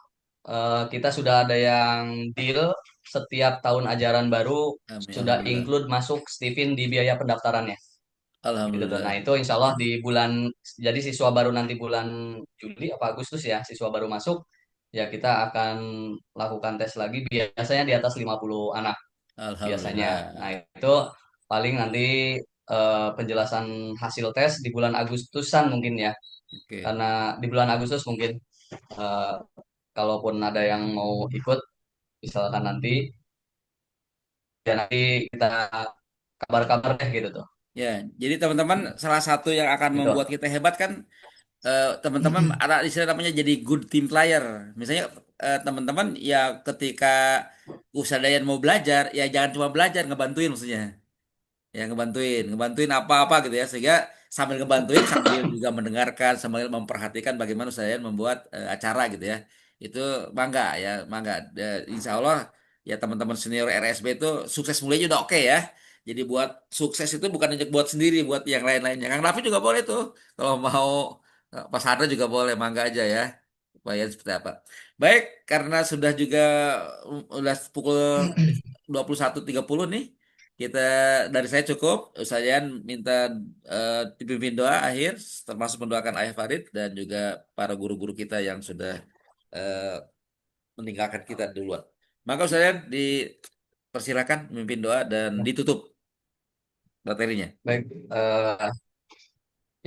kita sudah ada yang deal setiap tahun ajaran baru Amin, sudah alhamdulillah. include masuk Stipin di biaya pendaftarannya. Gitu tuh. Nah, Alhamdulillah. itu insya Allah di bulan, jadi siswa baru nanti bulan Juli apa Agustus ya, siswa baru masuk, ya kita akan lakukan tes lagi, biasanya di atas 50 anak biasanya. Nah, Alhamdulillah. itu paling nanti penjelasan hasil tes di bulan Agustusan mungkin ya, Oke. karena di bulan Agustus mungkin eh, kalaupun ada yang mau ikut, misalkan nanti, ya nanti kita kabar-kabar deh gitu tuh. Ya, jadi teman-teman salah satu yang akan Gitu. membuat kita hebat kan teman-teman ada istilah namanya jadi good team player. Misalnya teman-teman ya ketika usahawan mau belajar ya jangan cuma belajar ngebantuin maksudnya. Ya ngebantuin apa-apa gitu ya sehingga sambil ngebantuin sambil juga mendengarkan sambil memperhatikan bagaimana saya membuat acara gitu ya itu mangga ya mangga. Insya Allah ya teman-teman senior RSB itu sukses mulainya udah oke ya, jadi buat sukses itu bukan hanya buat sendiri buat yang lain-lainnya. Kang Raffi juga boleh tuh kalau mau, Pak Sardo juga boleh mangga aja ya upaya seperti apa. Baik, karena sudah juga udah pukul 21.30 nih, kita dari saya cukup. Saya minta dipimpin doa akhir, termasuk mendoakan Ayah Farid dan juga para guru-guru kita yang sudah eh, meninggalkan kita duluan. Maka saya dipersilakan memimpin doa dan ditutup materinya. Baik,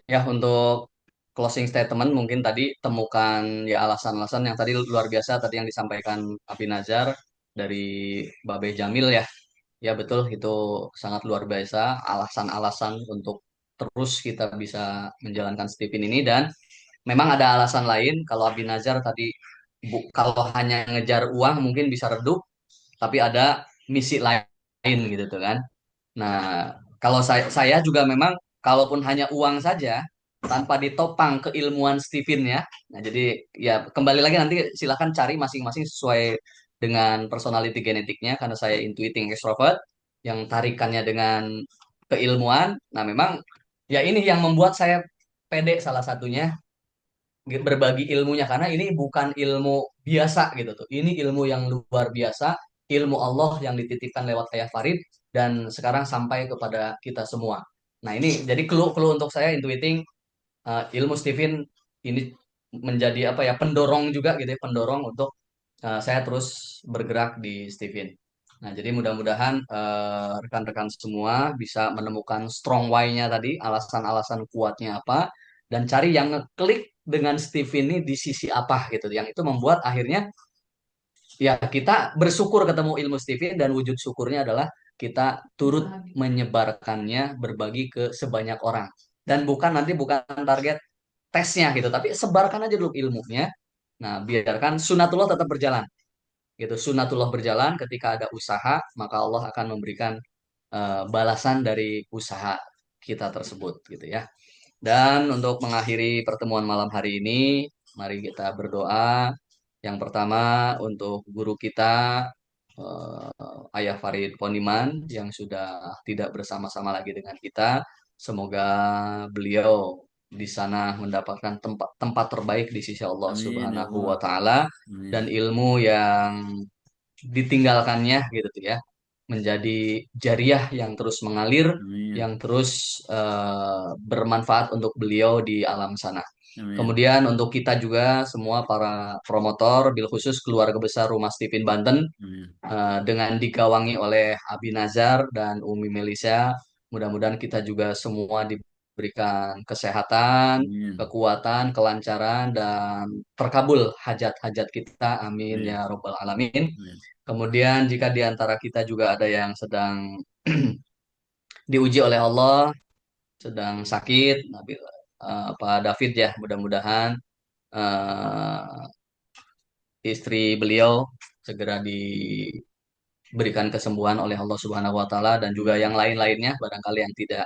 ya untuk closing statement mungkin tadi temukan ya alasan-alasan yang tadi luar biasa tadi yang disampaikan Abi Nazar dari Babe Jamil ya. Ya betul, itu sangat luar biasa alasan-alasan untuk terus kita bisa menjalankan Stipin ini. Dan memang ada alasan lain kalau Abi Nazar tadi, kalau hanya ngejar uang mungkin bisa redup, tapi ada misi lain gitu tuh kan. Nah, kalau saya juga memang kalaupun hanya uang saja tanpa ditopang keilmuan Stephen ya. Nah, jadi ya kembali lagi nanti silahkan cari masing-masing sesuai dengan personality genetiknya, karena saya intuiting extrovert yang tarikannya dengan keilmuan. Nah, memang ya ini yang membuat saya pede salah satunya berbagi ilmunya, karena ini bukan ilmu biasa gitu tuh. Ini ilmu yang luar biasa, ilmu Allah yang dititipkan lewat Ayah Farid dan sekarang sampai kepada kita semua. Nah, ini jadi clue-clue untuk saya intuiting ilmu Stephen ini menjadi apa ya, pendorong juga gitu ya, pendorong untuk saya terus bergerak di Stephen. Nah, jadi mudah-mudahan rekan-rekan semua bisa menemukan strong why-nya tadi, alasan-alasan kuatnya apa, dan cari yang ngeklik dengan Stephen ini di sisi apa gitu, yang itu membuat akhirnya ya kita bersyukur ketemu ilmu Stephen, dan wujud syukurnya adalah kita turut menyebarkannya, berbagi ke sebanyak orang. Dan bukan target tesnya gitu, tapi sebarkan aja dulu ilmunya. Nah, biarkan sunatullah tetap berjalan gitu. Sunatullah berjalan, ketika ada usaha maka Allah akan memberikan balasan dari usaha kita tersebut gitu ya. Dan untuk mengakhiri pertemuan malam hari ini, mari kita berdoa. Yang pertama untuk guru kita, Ayah Farid Poniman yang sudah tidak bersama-sama lagi dengan kita. Semoga beliau di sana mendapatkan tempat tempat terbaik di sisi Allah Amin ya Subhanahu Allah. wa taala, dan Amin. ilmu yang ditinggalkannya gitu ya menjadi jariah yang terus mengalir, Amin. yang terus bermanfaat untuk beliau di alam sana. Amin. Kemudian untuk kita juga semua para promotor, bil khusus keluarga besar Rumah Stephen Banten, Amin. dengan digawangi oleh Abi Nazar dan Umi Melisa, mudah-mudahan kita juga semua diberikan kesehatan, Amin. kekuatan, kelancaran, dan terkabul hajat-hajat kita. Amin Amin. ya Robbal Alamin. Amin. Kemudian jika di antara kita juga ada yang sedang diuji oleh Allah, sedang sakit, Pak David ya, mudah-mudahan eh, istri beliau segera diberikan kesembuhan oleh Allah Subhanahu wa taala, dan juga yang Amin. lain-lainnya barangkali yang tidak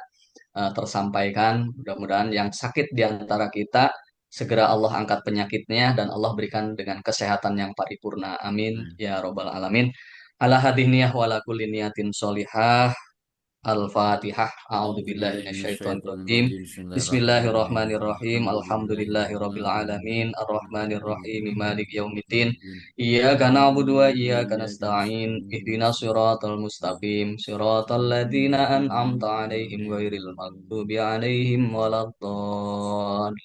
tersampaikan. Mudah-mudahan yang sakit di antara kita segera Allah angkat penyakitnya dan Allah berikan dengan kesehatan yang paripurna. Amin Amin. ya robbal alamin. Ala hadiniyah wa ala kulli niyatin sholihah. Al-Fatihah. A'udzubillahi minasyaitonirrajim. A'udzubillahiminasyaitonirrajim. Bismillahirrahmanirrahim. Alhamdulillahirabbil alamin. Arrahmanirrahim. Bismillahirrahmanirrahim. Maliki yaumiddin. Iyyaka na'budu wa iyyaka Iyyaka nasta'in. nasta'in. Ihdinas siratal mustaqim. Siratal ladzina an'amta 'alaihim ghairil Amin. maghdubi 'alaihim waladdallin.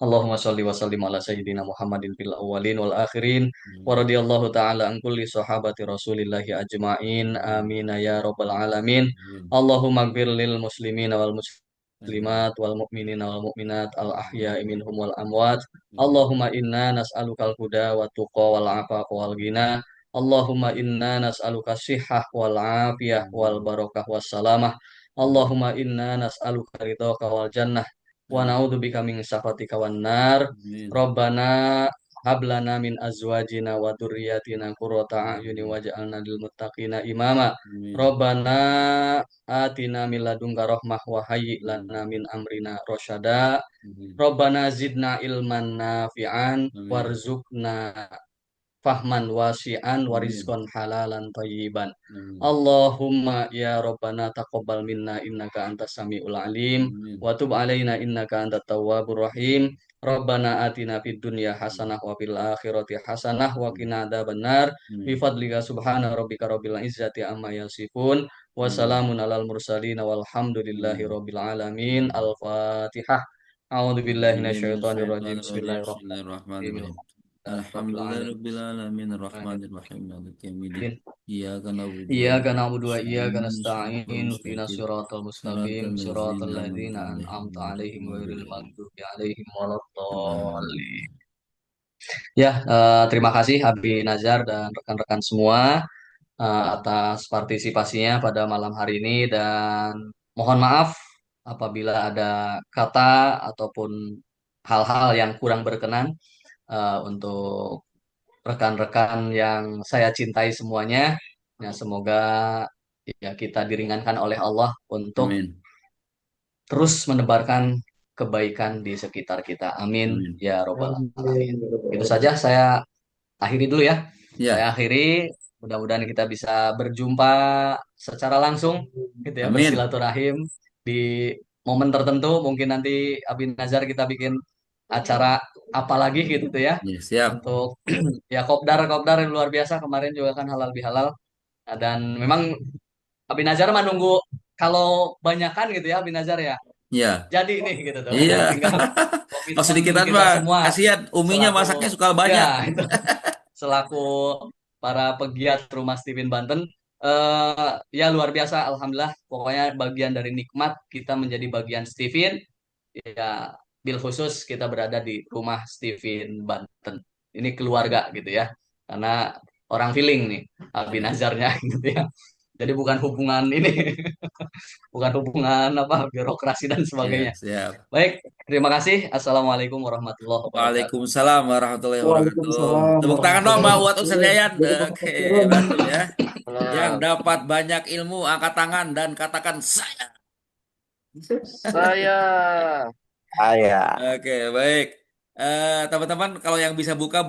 Allahumma sholli wa sallim ala sayyidina Muhammadin fil awwalin wal akhirin, wa radhiyallahu ta'ala an kulli sahabati Rasulillahi ajmain. Amin ya rabbal alamin. Allahumma ighfir lil muslimina wal muslimat wal mu'minina wal mu'minat al ahya'i minhum wal amwat. Allahumma inna nas'aluka al huda wa tuqa wal afafa wal ghina. Allahumma inna nas'aluka sihhah wal afiyah wal barakah was salamah. Allahumma inna nas'aluka ridhaka wal jannah wa na'udzubika min sakhatika wan nar. Rabbana hablana min azwajina wa dzurriyyatina qurrata a'yuni waj'alna lil muttaqina imama. Rabbana atina min ladunka rahmah wa hayyi lana min amrina rasyada. Rabbana zidna ilman nafi'an warzuqna fahman wasi'an warizqan halalan thayyiban. Allahumma ya Rabbana taqabbal minna innaka antas samiul alim wa tub alaina innaka antat tawwabur rahim. Rabbana atina fid dunya hasanah wa fil akhirati hasanah wa qina adzabannar. Bi fadlika subhana rabbika rabbil izzati amma yasifun wa salamun alal mursalin walhamdulillahi rabbil alamin. Al-Fatihah. A'udzu billahi minasyaitonir rajim. Bismillahirrahmanirrahim. Bismillahirrahmanirrahim. Rabbil alamin. Alhamdulillahirabbil alamin arrahmanir maliki yaumiddin. Iyyaka na'budu wa Iyyaka iyyaka na'budu wa iyyaka nasta'in. Shiratal nasta'in. Ihdinas mustaqim. siratal mustaqim. Shiratal Siratal ladzina ladzina an'amta 'alaihim an'amta ghairil 'alaihim maghdubi ghairil 'alaihim. maghdubi 'alaihim waladdallin. Amin. Ya, terima kasih Abi Nazar dan rekan-rekan semua atas partisipasinya pada malam hari ini, dan mohon maaf apabila ada kata ataupun hal-hal yang kurang berkenan untuk rekan-rekan yang saya cintai semuanya. Ya, semoga ya kita diringankan oleh Allah untuk Amin. terus menebarkan kebaikan di sekitar kita. Amin Amin. ya robbal alamin. Amin. Itu saja saya akhiri dulu ya. Saya Ya, akhiri. Mudah-mudahan kita bisa berjumpa secara langsung gitu ya, amin. bersilaturahim di momen tertentu. Mungkin nanti Abi Nazar kita bikin acara apa lagi gitu tuh ya, Ya, siap. untuk ya kopdar yang luar biasa kemarin juga kan halal bihalal. Nah, dan memang Abi Nazar mah nunggu kalau banyakan gitu ya Abi Nazar ya. Ya. Jadi nih gitu tuh. Iya. Tinggal Kalau komitmen sedikitan kita Bang, semua kasihan Uminya selaku masaknya suka ya banyak. itu selaku para pegiat Rumah Stephen Banten. Ya luar biasa, alhamdulillah. Pokoknya bagian dari nikmat kita menjadi bagian Stephen. Ya, bil khusus kita berada di Rumah Stephen Banten. Ini keluarga gitu ya. Karena orang feeling nih, Abi Iya. Nazarnya gitu ya. Jadi bukan hubungan ini, bukan hubungan apa birokrasi dan Iya, sebagainya. siap. Baik, terima kasih. Assalamualaikum warahmatullahi wabarakatuh. Waalaikumsalam warahmatullahi wabarakatuh. Waalaikumsalam Tepuk tangan dong warahmatullahi Mbak buat Ustaz wabarakatuh. Yayan. Jadi Oke, Bapak turun. bantu ya. Yang Halo, dapat banyak ilmu, angkat tangan dan katakan saya. saya. Saya. Oke, baik. Teman-teman, kalau yang bisa buka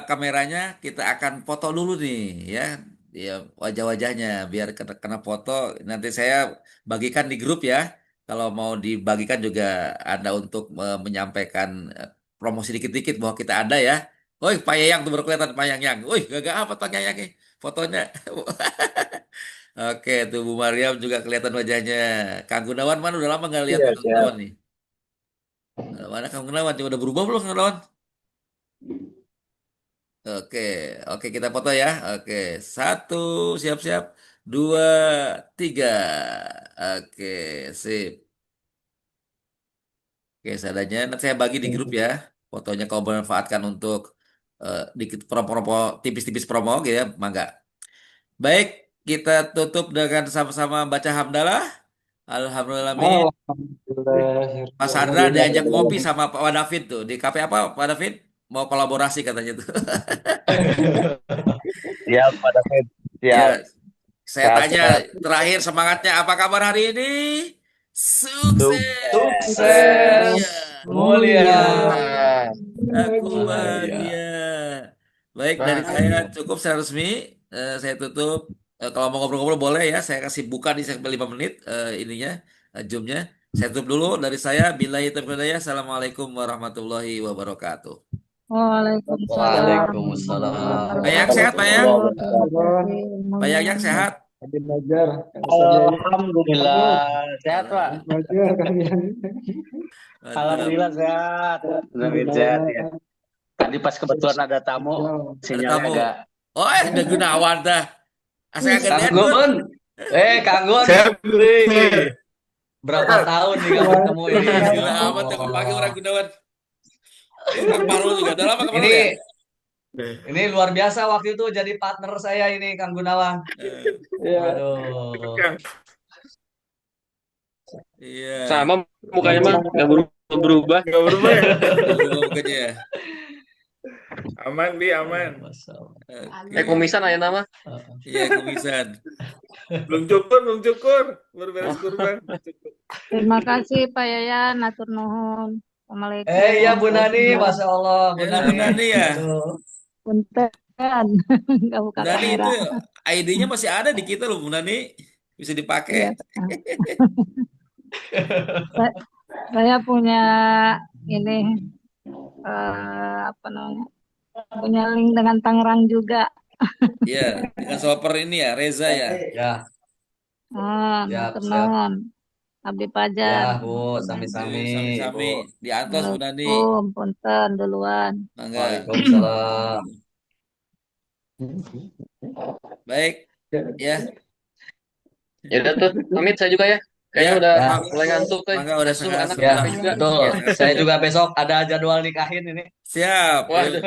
kameranya, kita akan foto dulu nih, ya, ya wajah-wajahnya, biar kena foto. Nanti saya bagikan di grup ya. kalau mau dibagikan juga ada untuk menyampaikan promosi dikit-dikit bahwa kita ada ya. Woi, Pak Yayang tuh baru kelihatan Pak Yayang. Woi, gak apa Pak Yayang nih fotonya. Oke, tuh Bu Mariam juga kelihatan wajahnya. Kang Gunawan mana udah lama nggak lihat Iya, Kang siap. Gunawan nih. Mana Kang Gunawan? Coba udah berubah belum Kang Gunawan? Oke, oke kita foto ya. Oke, satu, siap-siap. Dua, tiga. Oke, sip. Oke, seadanya nanti saya bagi di grup ya. Fotonya kalau bermanfaatkan untuk dikit promo-promo, tipis-tipis promo gitu ya, mangga. Baik, kita tutup dengan sama-sama baca hamdalah. Alhamdulillah. Mas Sandra diajak ngopi Alhamdulillah. sama Pak David tuh. Di kafe apa Pak David? Mau kolaborasi katanya tuh. Siap, Pak David. Ya, Siap. saya tanya Sehat-sehat. terakhir semangatnya apa kabar hari ini? Sukses. Sukses Ya, mulia. aku Bahagia. bahagia. Baik, dari saya cukup secara resmi. Saya tutup. Kalau mau ngobrol-ngobrol boleh ya. Saya kasih buka di segmen 5 menit ininya, zoomnya. Saya tutup dulu dari saya. Billahi taufiq wal hidayah. Assalamualaikum warahmatullahi wabarakatuh. Waalaikumsalam Waalaikumsalam Pak Yang sehat, Pak Yang? warahmatullahi wabarakatuh. Terima kasih Pak ilmunya. Yang sehat? Lagi belajar, Kang Ustadz Yaya. Alhamdulillah. Sehat, Pak. Alhamdulillah. Belajar, Kang Yaya. Mantap. Alhamdulillah sehat. David sehat ya. Tadi pas kebetulan ada tamu, Ada sinyalnya tamu. agak. Oh, ada Gunawan dah. Saya Kang gantian, Gun. Gun. Kang Gun. Wih, berapa tahun nih kamu ketemu ini? Ya Gila amat ya pagi orang Allah. Gunawan. Kang Parul juga. Udah lama Kang Parul Ini ya? ini luar biasa waktu itu jadi partner saya ini Kang Gunawan. Iya, Waduh. Iya. Sama mukanya mah nggak berubah. Nggak berubah mukanya ya. Aman di aman. Masya Allah. Oke. Kumisan aya nama. Iya, kumisan. Belum cukur. Baru beres kurban. Terima kasih Pak Yayan, atur nuhun. Assalamualaikum. Iya Bu Nani, Masya Allah Bu Ini Bu Nani. Nani ya. Aduh. Punten. Nggak buka Bu Nani kamera. itu ID-nya masih ada di kita loh, Bu Nani. Bisa Iya. dipakai. Sa- Saya punya ini apa namanya? Punya link dengan Tangerang juga. Iya, dengan shopper ini ya, Reza ya. Ya, siap, Atur siap. nuhun. Abdi Ya Pajar. Bu, sami-sami Sami-sami. Bu. Di Antos, Bu Nani. Assalamualaikum, punten duluan. Mangga. Waalaikumsalam. Baik, ya. Ya udah tuh, pamit saya juga ya. Kayaknya Ya, udah Ya. mulai ngantuk tuh. Mangga udah Susu setengah anak Ya, capek juga. betul. Ya, Saya juga besok ada jadwal nikahin ini. siap. Waduh.